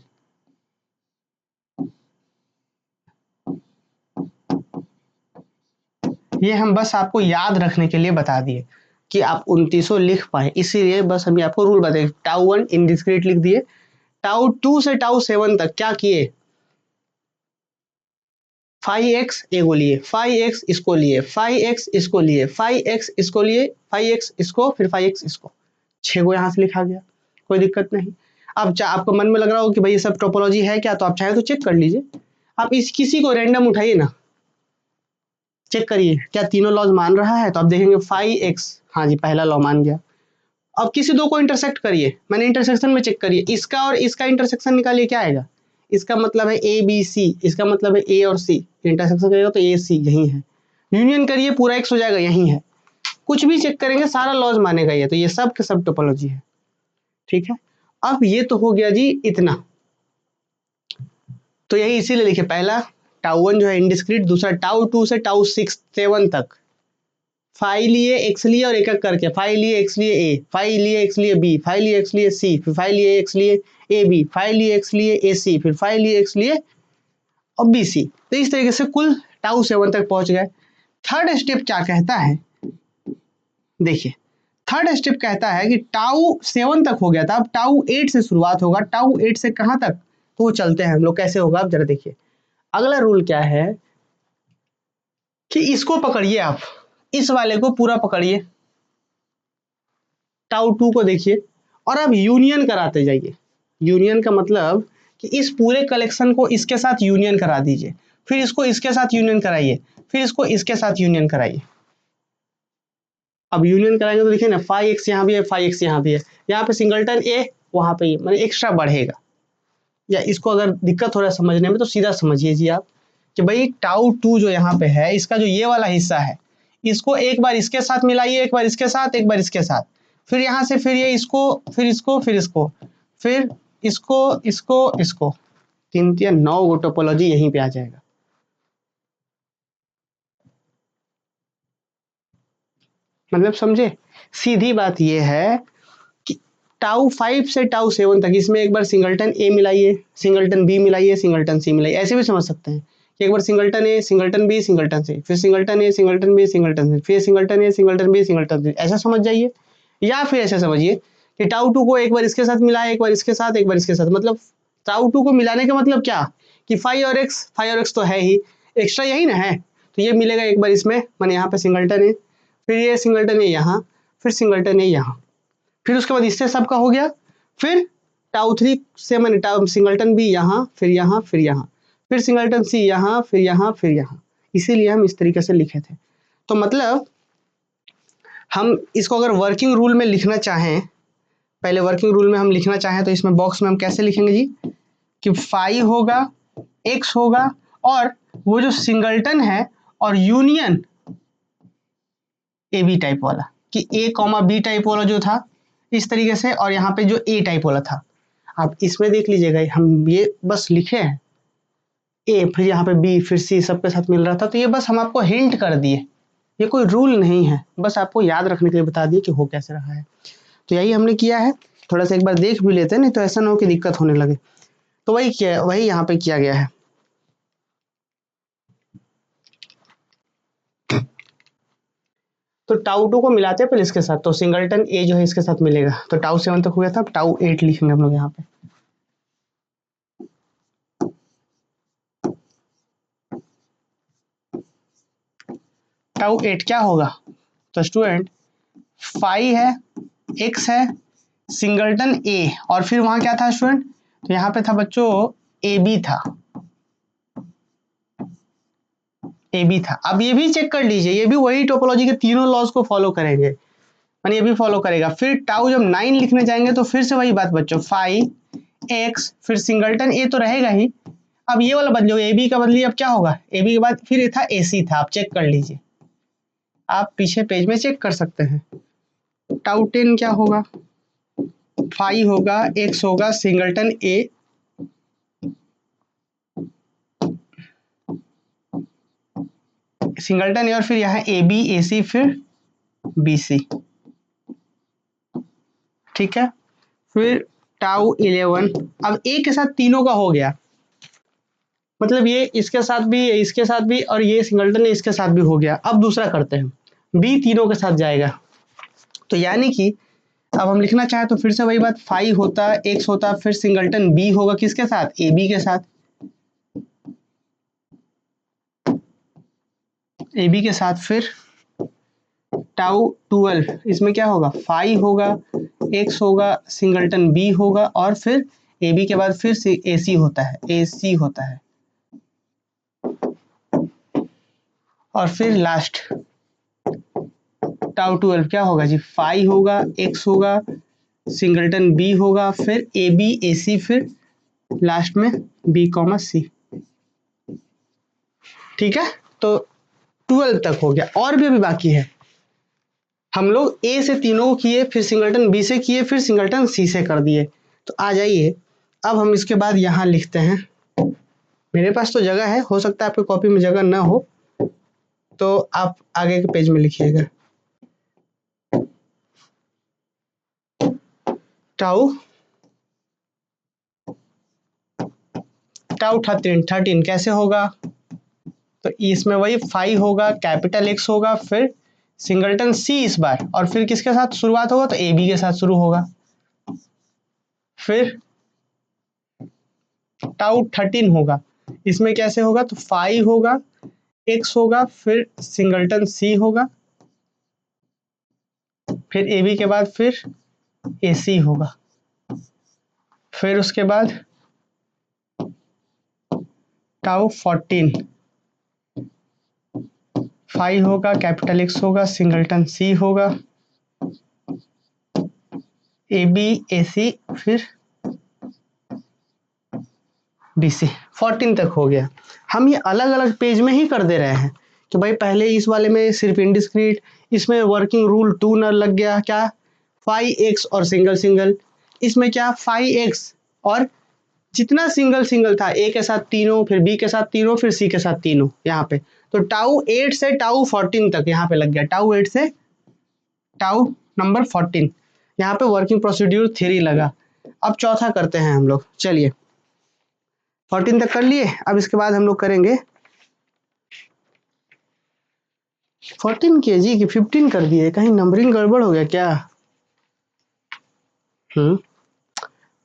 ये हम बस आपको याद रखने के लिए बता दिए कि आप 29 लिख पाए, इसीलिए बस हम आपको रूल बताए। टाउ 1 इनडिस्क्रीट लिख दिए, टाउ 2 से टाउ 7 तक क्या किए? 5x एगो लिए, 5x इसको लिए, 5x इसको लिए, 5x इसको लिए, 5x इसको, फिर 5x इसको, 6 गो यहाँ से लिखा गया, कोई दिक्कत नहीं। अब आपको मन में लग रहा हो कि भाई ये सब टोपोलॉजी है क्या, तो आप चाहे तो चेक कर लीजिए। आप इस किसी को रैंडम उठाइए ना, चेक करिए क्या तीनों लॉज मान रहा है, तो आप देखेंगे 5x, हाँ जी पहला लॉ मान गया। अब किसी दो को इंटरसेक्ट करिए, मैंने इंटरसेक्शन में चेक करिए, इसका और इसका इंटरसेक्शन निकालिए, क्या आएगा? इसका मतलब है ए बी सी, इसका मतलब है ए और सी, इंटरसेक्शन करिएगा तो ए सी यही है। यूनियन करिए पूरा एक्स हो जाएगा, यही है। कुछ भी चेक करेंगे सारा लॉज मानेगा ये, तो ये सब के सब टोपोलॉजी है। ठीक है, अब ये तो हो गया जी इतना, तो यही इसीलिए लिखे, पहला टाउ 1 जो है इनडिस्क्रीट, दूसरा टाउ 2 से टाउ 6 7 तक फाइव लिए, एक्स लिए और एक एक करके, फाइव लिए एक्स लिए ए, फाइव लिए एक्स लिए बी, फाइव लिए एक्स लिए सी, फिर फाइव लिए एक्स लिए ए बी, फाइव लिए एक्स लिए ए सी, फिर फाइव लिए एक्स लिए और बी सी। तो इस तरीके से कुल टाउ 7 तक पहुंच गए। थर्ड स्टेप क्या कहता है, देखिए थर्ड स्टेप कहता है कि टाउ 7 तक हो गया था, अब टाउ 8 से शुरुआत होगा, टाउ 8 से कहां तक, तो चलते हैं हम लोग, कैसे होगा आप जरा देखिए। अगला रूल क्या है कि इसको पकड़िए आप, इस वाले को पूरा पकड़िए, टाउ 2 को देखिए, और अब यूनियन कराते जाइए। यूनियन का मतलब कि इस पूरे कलेक्शन को इसके साथ यूनियन करा दीजिए, फिर इसको इसके साथ यूनियन कराइए, फिर इसको इसके साथ यूनियन कराइए। अब यूनियन कराएंगे तो देखिए ना, फाइव एक्स यहाँ भी है, फाइव एक्स यहाँ भी है, यहाँ पे सिंगलटन ए, वहां पे मतलब एक्स्ट्रा बढ़ेगा। या इसको अगर दिक्कत हो रहा है समझने में तो सीधा समझिए जी आप कि भाई टाउ 2 जो यहाँ पे है, इसका जो ये वाला हिस्सा है, इसको एक बार इसके साथ मिलाइए, एक बार इसके साथ, एक बार इसके साथ, फिर यहाँ से फिर ये इसको, फिर इसको, फिर इसको, फिर इसको, इसको, इसको, 3 या 9 गो टोपोलॉजी यहीं पे आ जाएगा। मतलब समझे, सीधी बात ये है कि टाउ 5 से टाउ 7 तक इसमें एक बार सिंगलटन ए मिलाइए, सिंगलटन बी मिलाइए, सिंगलटन सी मिलाइए, ऐसे भी समझ सकते हैं कि एक बार सिंगलटन ए, सिंगलटन बी, सिंगलटन सी, फिर सिंगलटन ए, सिंगलटन बी, सिंगलटन सी, फिर सिंगलटन ए, सिंगलटन बी, सिंगलटन सी, ऐसा समझ जाइए। या फिर ऐसा समझिए कि टाउ 2 को एक बार इसके साथ मिलाए, एक बार इसके साथ, एक बार इसके साथ, मतलब टाउ 2 को मिलाने का मतलब क्या कि 5 और x तो है ही, एक्स्ट्रा यही ना है, तो ये मिलेगा एक बार इसमें, मैंने यहाँ पे सिंगलटन है, फिर ये सिंगलटन है यहाँ, फिर सिंगलटन है यहाँ, फिर उसके बाद इससे सबका हो गया, फिर टाउ 3 से मैंने टाउ सिंगलटन बी यहाँ, फिर यहाँ, फिर यहाँ, फिर सिंगलटन सी यहाँ, फिर यहाँ, फिर यहाँ, इसीलिए हम इस तरीके से लिखे थे। तो मतलब हम इसको अगर वर्किंग रूल में लिखना चाहें, पहले वर्किंग रूल में हम लिखना चाहें तो इसमें बॉक्स में हम कैसे लिखेंगे जी कि 5 होगा, x होगा, और वो जो सिंगलटन है और यूनियन ए बी टाइप वाला, कि ए कॉमा बी टाइप वाला जो था इस तरीके से, और यहाँ पे जो ए टाइप वाला था, आप इसमें देख लीजिएगा हम ये बस लिखे हैं ए, फिर यहाँ पे बी, फिर सी, सबके साथ मिल रहा था, तो ये बस हम आपको हिंट कर दिए, ये कोई रूल नहीं है, बस आपको याद रखने के लिए बता दिए कि हो कैसे रहा है। तो यही हमने किया है, थोड़ा सा एक बार देख भी लेते हैं, नहीं तो ऐसा ना हो कि दिक्कत होने लगे। तो वही किया, वही यहाँ पे किया गया है। तो टाउ 2 को मिलाते हैं पहले इसके साथ, तो सिंगलटन ए जो है इसके साथ मिलेगा, तो टाउ 7 तक हो गया था, अब टाउ 8 लिखेंगे हम लोग यहाँ पे। टाउ 8 क्या होगा, तो स्टूडेंट 5 है, x है, सिंगलटन ए, और फिर वहां क्या था स्टूडेंट, तो यहाँ पे था बच्चों ए बी था, ए बी था। अब ये भी चेक कर लीजिए, ये भी वही टोपोलॉजी के तीनों लॉज को फॉलो करेंगे, माने ये भी फॉलो करेगा। फिर टाउ जब 9 लिखने जाएंगे तो फिर से वही बात बच्चों, 5x, फिर सिंगलटन ए तो रहेगा ही, अब ये वाला बदलो, ए बी का बदलिए, अब क्या होगा, ए बी के बाद फिर ये था ए सी था, आप चेक कर लीजिए, आप पीछे पेज में चेक कर सकते हैं। टाउ 10 क्या होगा, 5 होगा, x होगा, सिंगलटन ए, सिंगलटन ए, और फिर यहाँ ए बी, ए सी, फिर बी सी, ठीक है। फिर टाउ 11, अब ए के साथ तीनों का हो गया, मतलब ये इसके साथ भी, इसके साथ भी, और ये सिंगलटन इसके साथ भी हो गया। अब दूसरा करते हैं, बी तीनों के साथ जाएगा, तो यानी कि अब हम लिखना चाहे तो फिर से वही बात, 5 होता, x होता, फिर सिंगलटन बी होगा किसके साथ, ए बी के साथ, ए बी के साथ, फिर टाउ 12, इसमें क्या होगा, 5 होगा, x होगा, सिंगलटन बी होगा, और फिर ए बी के बाद फिर से ए सी होता है, ए सी होता है, और फिर लास्ट टाउ 12 क्या होगा जी, फाई होगा, एक्स होगा, सिंगलटन बी होगा, फिर ए बी ए सी, फिर लास्ट में बी कॉमा सी। ठीक है, तो 12 तक हो गया, और भी अभी बाकी है। हम लोग ए से तीनों को किए, फिर सिंगलटन बी से किए, फिर सिंगलटन सी से कर दिए। तो आ जाइए, अब हम इसके बाद यहाँ लिखते हैं। मेरे पास तो जगह है, हो सकता है आपकी कॉपी में जगह ना हो, तो आप आगे के पेज में लिखिएगा। टाउ 13 कैसे होगा, तो इसमें वही फाई होगा, कैपिटल एक्स होगा, फिर सिंगलटन सी इस बार, और फिर किसके साथ शुरुआत होगा, तो ए बी के साथ शुरू होगा। फिर टाउ 13 होगा, इसमें कैसे होगा, तो फाई होगा, एक्स होगा, फिर सिंगलटन सी होगा, फिर ए बी के बाद फिर ए सी होगा, फिर उसके बाद टाउ 14 फाई होगा, कैपिटल एक्स होगा, सिंगलटन सी होगा, ए बी ए सी, फिर बी सी। 14 तक हो गया। हम ये अलग अलग पेज में ही कर दे रहे हैं कि भाई पहले इस वाले में सिर्फ इनडिस्क्रीट, इसमें वर्किंग रूल 2 न लग गया, क्या फाई एक्स और सिंगल सिंगल, इसमें क्या फाई एक्स और जितना सिंगल सिंगल था, ए के साथ तीनों, फिर बी के साथ तीनों, फिर सी के साथ तीनों यहाँ पे। तो टाउ 8 से टाउ 14 तक यहाँ पे लग गया, टाउ 8 से टाउ नंबर 14, यहाँ पे वर्किंग प्रोसीड्यूर थ्योरी लगा। अब चौथा करते हैं हम लोग, चलिए 14 तक कर लिए। अब इसके बाद हम लोग करेंगे 14 के जी की 15 कर दिए, कहीं नंबरिंग गड़बड़ हो गया क्या?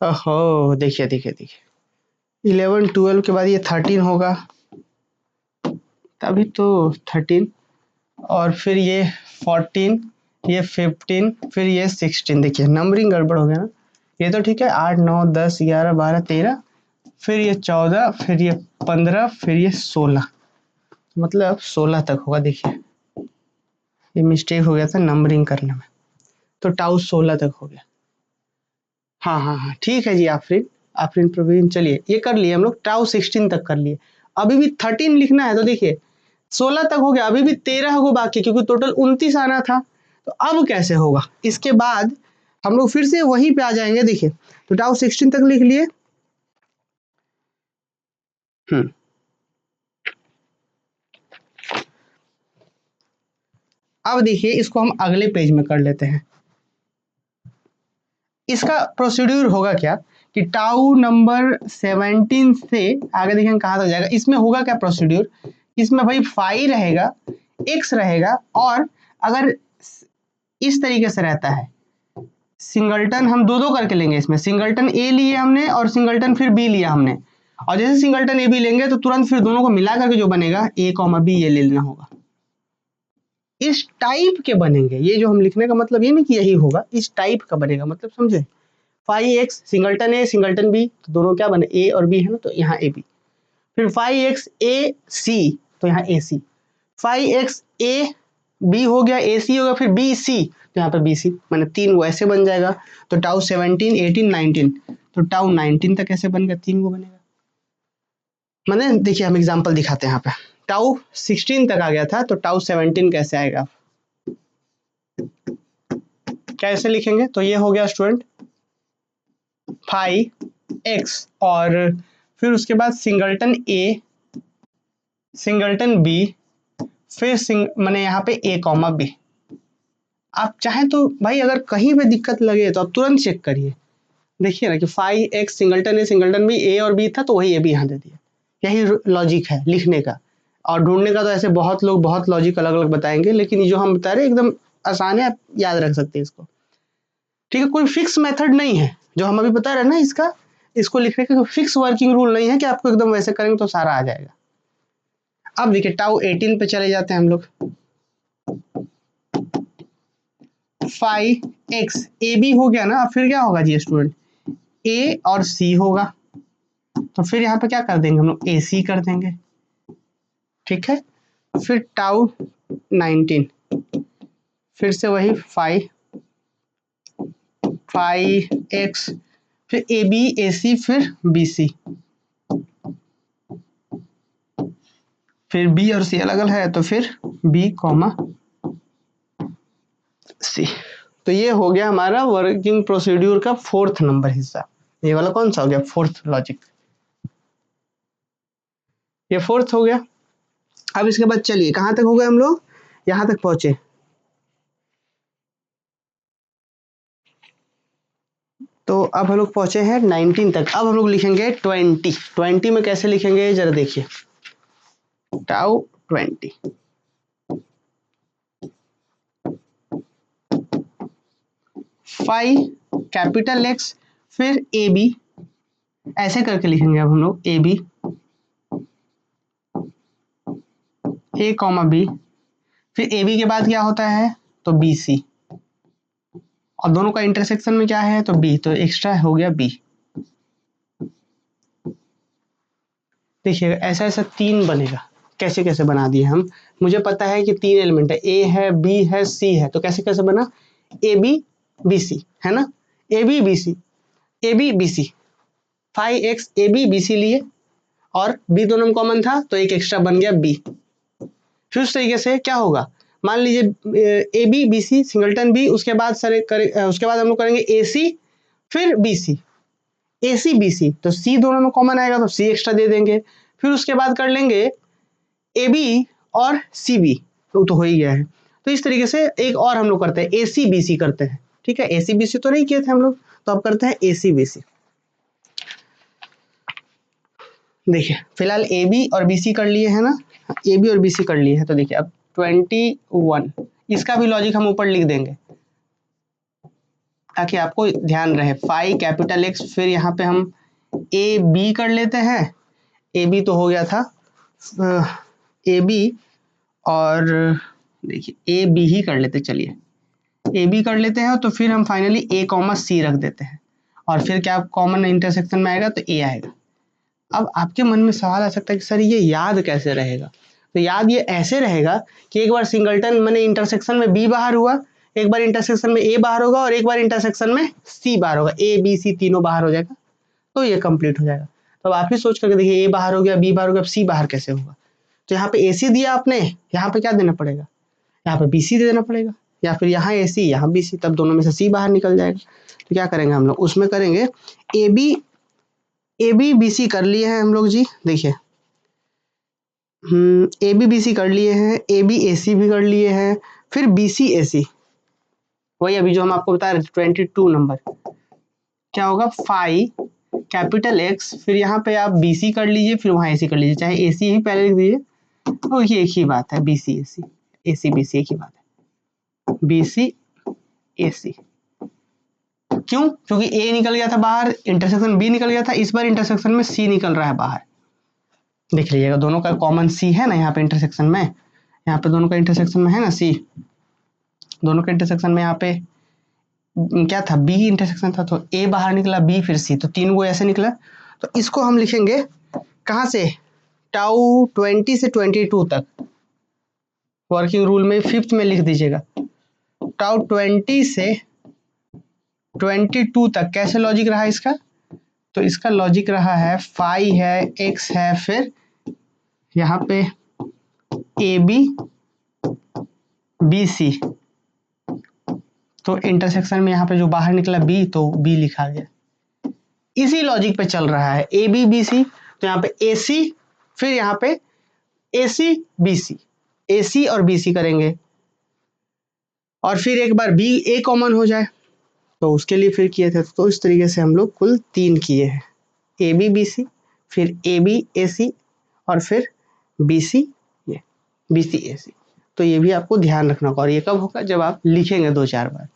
ओहो, देखिए देखिए देखिए, 11 12 के बाद ये 13 होगा, तभी तो 13, और फिर ये 14, ये 15, फिर ये 16। देखिए नंबरिंग गड़बड़ हो गया ना, ये तो ठीक है, 8 9 10 11 12 13, फिर ये 14, फिर ये 15, फिर ये 16, मतलब 16 तक होगा। देखिए ये मिस्टेक हो गया था नंबरिंग करने में, तो टाउ 16 तक हो गया। हाँ हाँ हाँ, ठीक है जी, आफरीन आफरीन प्रवीण, चलिए ये कर लिए हम लोग, टाउ 16 तक कर लिए। अभी भी 13 लिखना है, तो देखिए 16 तक हो गया, अभी भी 13 को बाकी, क्योंकि टोटल 29 आना था। तो अब कैसे होगा, इसके बाद हम लोग फिर से वहीं पे आ जाएंगे। देखिए तो टाउ 16 तक लिख लिए। अब देखिए इसको हम अगले पेज में कर लेते हैं। इसका प्रोसीड्यूर होगा क्या कि टाउ नंबर 17 से आगे देखेंगे कहाँ तक जाएगा। इसमें होगा क्या प्रोसीड्यूर, इसमें भाई फाई रहेगा, एक्स रहेगा, और अगर इस तरीके से रहता है, सिंगलटन हम दो दो करके लेंगे, इसमें सिंगलटन ए लिए हमने और सिंगलटन फिर बी लिया हमने, और जैसे सिंगलटन ए बी लेंगे तो तुरंत फिर दोनों को मिला करके जो बनेगा ए कॉमा बी, ये ले लेना होगा। इस टाइप के बनेंगे, ये जो हम लिखने का मतलब ये नहीं कि यही होगा, इस टाइप का बनेगा, मतलब समझे। फाई एक्स सिंगलटन ए सिंगलटन बी, तो दोनों क्या बने, ए और बी है ना, तो यहाँ ए बी। फिर फाई एक्स ए सी, तो यहाँ ए सी। फाई एक्स ए बी हो गया, ए सी हो गया, फिर बी सी, तो यहाँ पर बी सी, मैंने 3 वो ऐसे बन जाएगा। तो टाउ 17 18 19, तो टाउ 19 तक कैसे बन गया, 3 को बनेगा। मैंने देखिए हम एग्जाम्पल दिखाते हैं यहाँ पे, टाउ 16 तक आ गया था, तो टाउ 17 कैसे आएगा, कैसे लिखेंगे। तो ये हो गया स्टूडेंट फाई एक्स, और फिर उसके बाद सिंगलटन ए सिंगलटन बी, फिर मैंने यहाँ पे ए कॉमा बी। आप चाहें तो भाई अगर कहीं पे दिक्कत लगे तो आप तुरंत चेक करिए, देखिए ना कि फाई एक्स सिंगलटन ए सिंगलटन बी, ए और बी था तो वही ए भी यहाँ दे दिया। यही लॉजिक है लिखने का, और ढूंढने का तो ऐसे बहुत लोग बहुत लॉजिक अलग अलग बताएंगे, लेकिन ये जो हम बता रहे हैं एकदम आसान है, आप याद रख सकते हैं इसको। ठीक है, कोई फिक्स मेथड नहीं है जो हम अभी बता रहे हैं ना, इसको लिखने का फिक्स वर्किंग रूल नहीं है कि आपको एकदम वैसे करेंगे तो सारा आ जाएगा। अब देखिए टाउ 18 पे चले जाते हैं हम लोग। फाई एक्स ए बी हो गया ना, अब फिर क्या होगा जी स्टूडेंट, ए और सी होगा, तो फिर यहाँ पे क्या कर देंगे हम लोग, ए सी कर देंगे। ठीक है, फिर टाउ 19, फिर से वही 5x, फिर AB AC फिर BC, फिर B और C अलग अलग है तो फिर B, C। तो ये हो गया हमारा वर्किंग प्रोसीड्यूर का 4th नंबर हिस्सा। ये वाला कौन सा हो गया? 4th logic. ये 4th हो गया। अब इसके बाद चलिए कहाँ तक हो गए हम लोग? यहाँ तक पहुंचे। तो अब हम लोग पहुंचे हैं 19 तक। अब हम लोग लिखेंगे 20 में कैसे लिखेंगे जरा देखिए। टाउ 20, फाइव कैपिटल एक्स फिर ए बी, ऐसे करके लिखेंगे अब हम लोग A B, A comma B, फिर ए बी के बाद क्या होता है तो बी सी, और दोनों का इंटरसेक्शन में क्या है तो बी, तो एक्स्ट्रा हो गया बी। देखिएगा ऐसा ऐसा 3 बनेगा। कैसे कैसे बना दिए हम? मुझे पता है कि 3 एलिमेंट है, ए है, बी है, सी है, तो कैसे कैसे बना? ए बी बी सी, है ना? A B B C, A B B C, 5x A B B C लिए और बी दोनों में कॉमन था तो एक एक्स्ट्रा बन गया बी। फिर उस तरीके से क्या होगा, मान लीजिए A B B C singleton B, उसके बाद उसके बाद हम लोग करेंगे ए सी फिर बी सी, ए सी बी सी, तो सी दोनों में कॉमन आएगा तो सी एक्स्ट्रा दे देंगे। फिर उसके बाद कर लेंगे ए बी और सी बी, तो हो ही गया है। तो इस तरीके से एक और हम लोग करते हैं, ए सी बी सी करते हैं। ठीक है, ए सी बी सी तो नहीं किए थे हम लोग, तो अब करते हैं ए सी बी सी। देखिए फिलहाल ए बी और बी सी कर लिए है ना, ए बी और बी सी कर लिए हैं। तो देखिए अब 21, इसका भी लॉजिक हम ऊपर लिख देंगे ताकि आपको ध्यान रहे। 5 कैपिटल एक्स, फिर यहाँ पे हम ए बी कर लेते हैं। ए बी तो हो गया था ए बी, और देखिए ए बी ही कर लेते, चलिए ए बी कर लेते हैं। तो फिर हम फाइनली ए कॉमा सी रख देते हैं, और फिर क्या कॉमन इंटरसेक्शन में आएगा तो ए आएगा। अब आपके मन में सवाल आ सकता है कि सर ये याद कैसे रहेगा? तो याद ये ऐसे रहेगा कि एक बार सिंगलटन मैंने इंटरसेक्शन में बी बाहर हुआ, एक बार इंटरसेक्शन में ए बाहर होगा, और एक बार इंटरसेक्शन में सी बाहर होगा, ए बी सी तीनों बाहर हो जाएगा, तो ये कंप्लीट हो जाएगा। तो अब आप ही सोच करके देखिए, ए बाहर हो गया, बी बाहर हो गया, अब सी बाहर कैसे होगा? तो यहाँ पे ए सी दिया आपने, यहाँ पे क्या देना पड़ेगा? यहाँ पे बी सी दे देना पड़ेगा, या फिर यहाँ ए सी यहाँ बी सी, तब दोनों में से सी बाहर निकल जाएगा। तो क्या करेंगे हम लोग, उसमें करेंगे ए बी बी सी कर लिए हैं हम लोग जी। देखिए ए बी बी सी कर लिए हैं, ए बी ए सी भी कर लिए हैं, फिर बी सी ए सी, वही अभी जो हम आपको बता रहे थे 22 नंबर। क्या होगा 5 कैपिटल एक्स, फिर यहाँ पे आप बी सी कर लीजिए, फिर वहाँ ए सी कर लीजिए, चाहे ए सी ही पहले लिख दीजिए, तो ये एक ही बात है, बी सी ए सी बी सी एक ही बात है, बी सी ए सी। क्यों? क्योंकि ए निकल गया था बाहर, इंटरसेक्शन बी निकल गया था, इस बार इंटरसेक्शन में सी निकल रहा है बाहर। देख लीजिएगा दोनों का कॉमन सी है ना, यहाँ पे इंटरसेक्शन में, यहाँ पे दोनों का इंटरसेक्शन में है ना सी, दोनों के इंटरसेक्शन में यहाँ पे क्या था, बी इंटरसेक्शन था, तो ए बाहर निकला, बी फिर सी, तो तीन वो ऐसे निकला। तो इसको हम लिखेंगे कहाँ से, टाउ 20 से 22 तक, वर्किंग रूल में 5th में लिख दीजिएगा, टाउ 20 से 22 तक। कैसे लॉजिक रहा इसका? तो इसका लॉजिक रहा है 5 है, x है, फिर यहाँ पे ए बी बी सी, तो इंटरसेक्शन में यहाँ पे जो बाहर निकला बी, तो बी लिखा गया। इसी लॉजिक पे चल रहा है, ए बी बी सी, तो यहाँ पे ए सी, फिर यहाँ पे ए सी बी सी, ए सी और बी सी करेंगे, और फिर एक बार बी ए कॉमन हो जाए, तो उसके लिए फिर किए थे। तो इस तरीके से हम लोग कुल 3 किए हैं, ए बी बी सी, फिर ए बी ए सी, और फिर बी सी, ये बी सी ए सी। तो ये भी आपको ध्यान रखना होगा, और ये कब होगा, जब आप लिखेंगे 2-4 बार।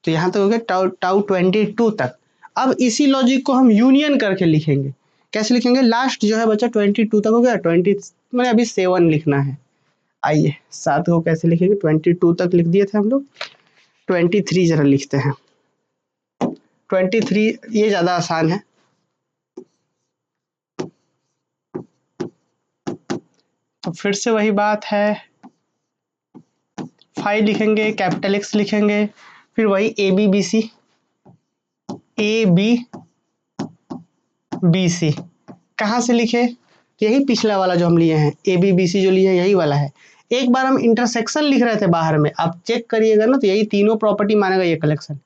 तो यहाँ तक हो गया टाउ 22 तक। अब इसी लॉजिक को हम यूनियन करके लिखेंगे। कैसे लिखेंगे? लास्ट जो है बच्चा 22 तक हो गया, 20 मैंने अभी 7 लिखना है। आइए 7 को कैसे लिखेंगे, 22 तक लिख दिए थे हम लोग, 23 जरा लिखते हैं। 23 ये ज्यादा आसान है। तो फिर से वही बात है, फाइव लिखेंगे, कैपिटल एक्स लिखेंगे, फिर वही A B B C, A B B C कहाँ से लिखे? यही पिछला वाला जो हम लिए हैं, ए बी बी सी जो लिए यही वाला है। एक बार हम इंटरसेक्शन लिख रहे थे बाहर में, आप चेक करिएगा ना, तो यही तीनों प्रॉपर्टी मानेगा ये collection.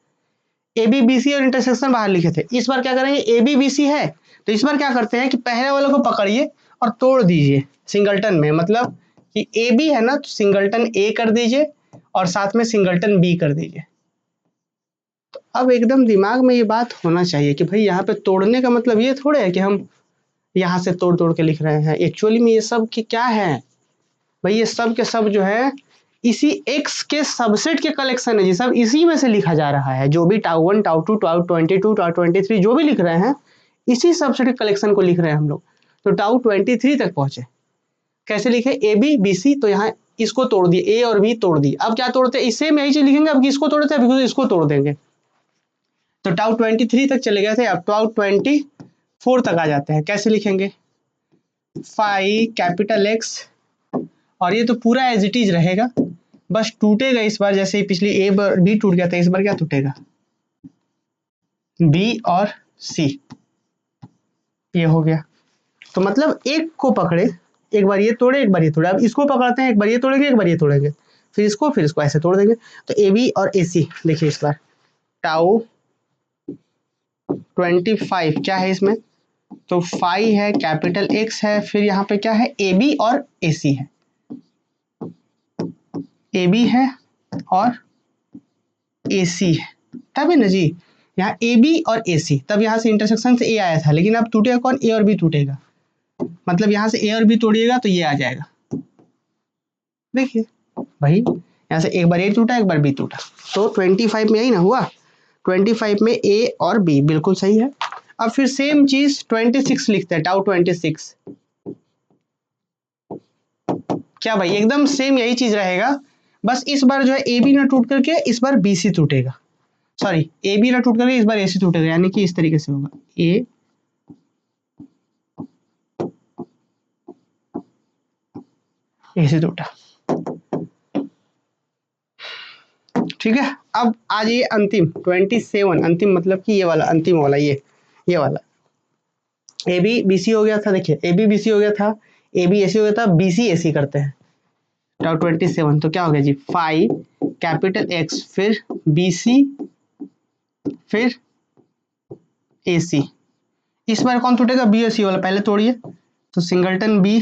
A B B C और इंटरसेक्शन बाहर लिखे थे। इस बार क्या करेंगे, ए बी बी सी है तो इस बार क्या करते हैं कि पहले वाले को पकड़िए और तोड़ दीजिए सिंगल्टन में, मतलब कि ए बी है ना, तो सिंगल्टन ए कर दीजिए और साथ में सिंगल्टन बी कर दीजिए। तो अब एकदम दिमाग में ये बात होना चाहिए कि भाई यहाँ पे तोड़ने का मतलब ये थोड़े है कि हम यहाँ से तोड़ तोड़ के लिख रहे हैं। एक्चुअली में ये सब की क्या है भाई, ये सब के सब जो है इसी x के सबसेट के कलेक्शन है जी, सब इसी में से लिखा जा रहा है। जो भी टाउ 1 टाउ 2 टाउ 22 टाउ 23 जो भी लिख रहे हैं इसी सबसेट के कलेक्शन को लिख रहे हैं हम लोग। तो टाउ 23 तक पहुंचे, कैसे लिखे, ए बी बी सी, तो यहाँ इसको तोड़ दिए, ए और बी तोड़ दिए। अब क्या तोड़ते हैं, इससे यही चीज लिखेंगे, अब किसको तोड़ते हैं, अब इसको तोड़ देंगे। तो टाउ 23 तक चले गए थे, अब टाउ 24 तक आ जाते हैं। कैसे लिखेंगे, फाइव कैपिटल एक्स, और ये तो पूरा एज इट इज रहेगा, बस टूटेगा इस बार, जैसे ही पिछली ए बी टूट गया था, इस बार क्या टूटेगा, बी और सी, ये हो गया। तो मतलब एक को पकड़े, एक बार ये तोड़े एक बार ये तोड़े, अब इसको पकड़ते हैं, एक बार ये तोड़ेंगे एक बार ये तोड़ेंगे, फिर इसको ऐसे तोड़ देंगे। तो ए बी और ए सी देखिए इस बार, टाउ 25 क्या है इसमें, तो 5 है, कैपिटल एक्स है, फिर यहाँ पे क्या है, ए बी और ए सी है, ए बी है और ए सी है, तब है ना जी, यहाँ ए बी और ए सी, तब यहाँ से इंटरसेक्शन से ए आया था, लेकिन अब टूटेगा कौन, ए और बी टूटेगा, मतलब यहाँ से ए और बी तोड़िएगा तो ये आ जाएगा। देखिए भाई यहाँ से एक बार ए टूटा एक बार बी टूटा, तो 25 में यही ना हुआ, 25 में ए और बी बिल्कुल सही है। अब फिर सेम चीज 26 लिखते हैं, टाउ 26, क्या भाई एकदम सेम यही चीज रहेगा, बस इस बार जो है ए बी ना टूट करके इस बार बी सी टूटेगा, सॉरी ए बी ना टूट करके इस बार ए सी टूटेगा, यानी कि इस तरीके से होगा, ए सी टूटा। ठीक है, अब आ जाइए अंतिम 27, अंतिम मतलब कि ये वाला अंतिम वाला, ये वाला ए बी बी सी हो गया था। देखिए ए बी बी सी हो गया था, ए बी ए सी हो गया था, बी सी ए सी करते हैं, टाउ 27 तो क्या हो गया जी, 5 कैपिटल एक्स, फिर बी सी, फिर ए सी। इस बार कौन टूटेगा, बी और सी वाला, पहले तोड़िए, तो सिंगल्टन बी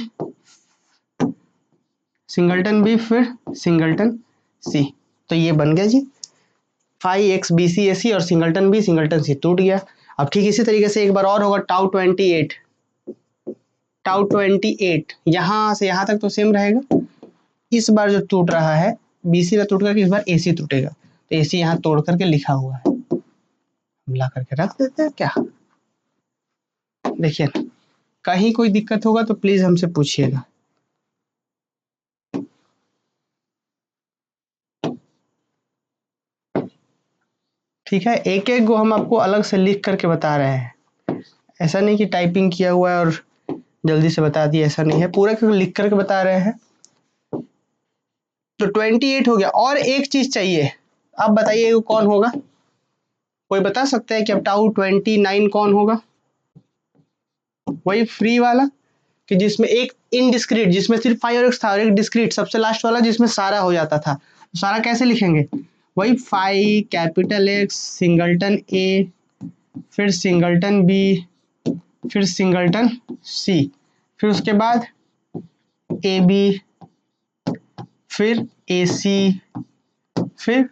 फिर सिंगल्टन सी, तो ये बन गया जी 5x बी सी ए सी और सिंगल्टन बी सिंगल्टन सी टूट गया। अब ठीक इसी तरीके से एक बार और होगा, टाउ 28 यहाँ से यहाँ तक तो सेम रहेगा, इस बार जो टूट रहा है बी सी का टूट करके इस बार ए सी टूटेगा, तो ए सी यहाँ तोड़ करके लिखा हुआ है, हम ला करके रख देते हैं क्या। देखिए कहीं कोई दिक्कत होगा तो प्लीज हमसे पूछिएगा। ठीक है, एक एक को हम आपको अलग से लिख करके बता रहे हैं, ऐसा नहीं कि टाइपिंग किया हुआ है और जल्दी से बता दिया, ऐसा नहीं है, पूरा लिख करके बता रहे हैं। तो 28 हो गया, और एक चीज चाहिए, अब बताइए वो कौन होगा, कोई बता सकता है कि अब टाउ 29 कौन होगा, वही फ्री वाला कि जिसमें एक इनडिस्क्रीट, जिसमें सिर्फ 5 और x था, और एक डिस्क्रीट सबसे लास्ट वाला जिसमें सारा हो जाता था। तो सारा कैसे लिखेंगे, वही 5 कैपिटल एक्स सिंगल्टन ए, फिर सिंगल्टन बी, फिर सिंगल्टन सी, फिर उसके बाद ए बी, फिर ए सी, फिर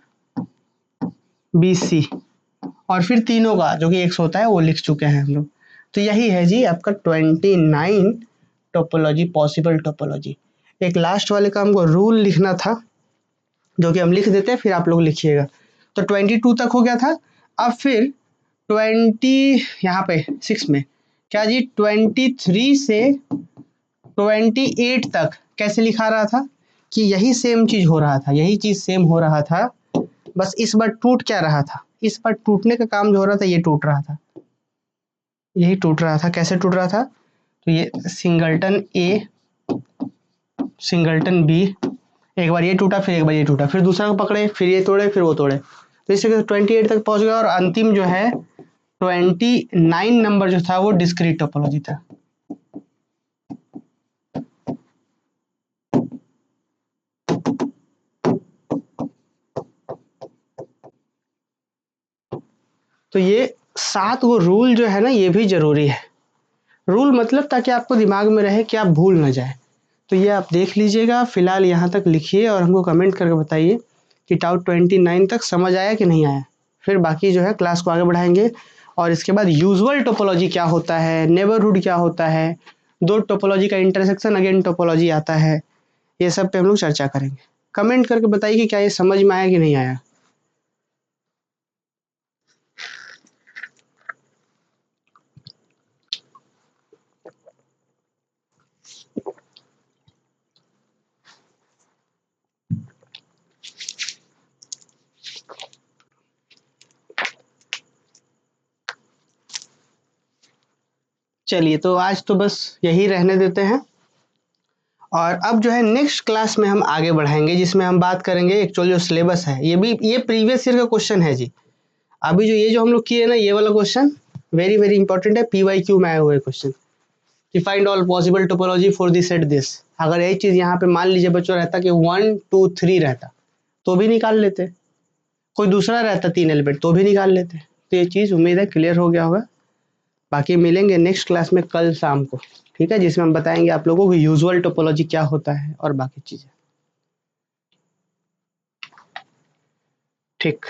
बी सी, और फिर तीनों का जो कि x होता है वो लिख चुके हैं हम लोग। तो यही है जी आपका 29 टोपोलॉजी, पॉसिबल टोपोलॉजी। एक लास्ट वाले का हमको रूल लिखना था, जो कि हम लिख देते हैं, फिर आप लोग लिखिएगा। तो 22 तक हो गया था, अब फिर 20 यहाँ पे 6 में क्या जी, 23 से 28 तक कैसे लिखा रहा था कि यही सेम चीज हो रहा था, यही चीज सेम हो रहा था, बस इस बार टूट क्या रहा था, इस बार टूटने का काम जो हो रहा था ये टूट रहा था, यही टूट रहा था। कैसे टूट रहा था, तो ये सिंगल्टन ए सिंगल्टन बी एक बार ये टूटा, फिर एक बार ये टूटा, फिर दूसरा को पकड़े, फिर ये तोड़े, फिर वो तोड़े, तो इस तरीके से 28 तक पहुंच गया और अंतिम जो है 29 नंबर जो था वो डिस्क्रीट टोपोलॉजी था। तो ये 7 गो रूल जो है ना, ये भी जरूरी है। रूल मतलब ताकि आपको दिमाग में रहे कि आप भूल ना जाए। तो ये आप देख लीजिएगा, फिलहाल यहाँ तक लिखिए और हमको कमेंट करके बताइए कि टाउ 29 तक समझ आया कि नहीं आया। फिर बाकी जो है क्लास को आगे बढ़ाएंगे और इसके बाद यूजुअल टोपोलॉजी क्या होता है, नेबरहुड क्या होता है, दो टोपोलॉजी का इंटरसेक्शन अगेन टोपोलॉजी आता है, ये सब पे हम लोग चर्चा करेंगे। कमेंट करके बताइए कि क्या ये समझ में आया कि नहीं आया। चलिए, तो आज तो बस यही रहने देते हैं और अब जो है नेक्स्ट क्लास में हम आगे बढ़ाएंगे, जिसमें हम बात करेंगे एक्चुअल जो सिलेबस है, ये प्रीवियस ईयर का क्वेश्चन है जी। अभी जो हम लोग किए ना, ये वाला क्वेश्चन वेरी वेरी इंपॉर्टेंट है, PYQ में आए हुए क्वेश्चन कि find all possible topology for this set this. अगर यही चीज यहाँ पे मान लीजिए बच्चों रहता कि 1 2 3 रहता तो भी निकाल लेते, कोई दूसरा रहता 3 एलिमेंट तो भी निकाल लेते। तो ये चीज उम्मीद है क्लियर हो गया होगा। बाकी मिलेंगे नेक्स्ट क्लास में कल शाम को, ठीक है, जिसमें हम बताएंगे आप लोगों को यूजुअल टोपोलॉजी क्या होता है और बाकी चीजें। ठीक।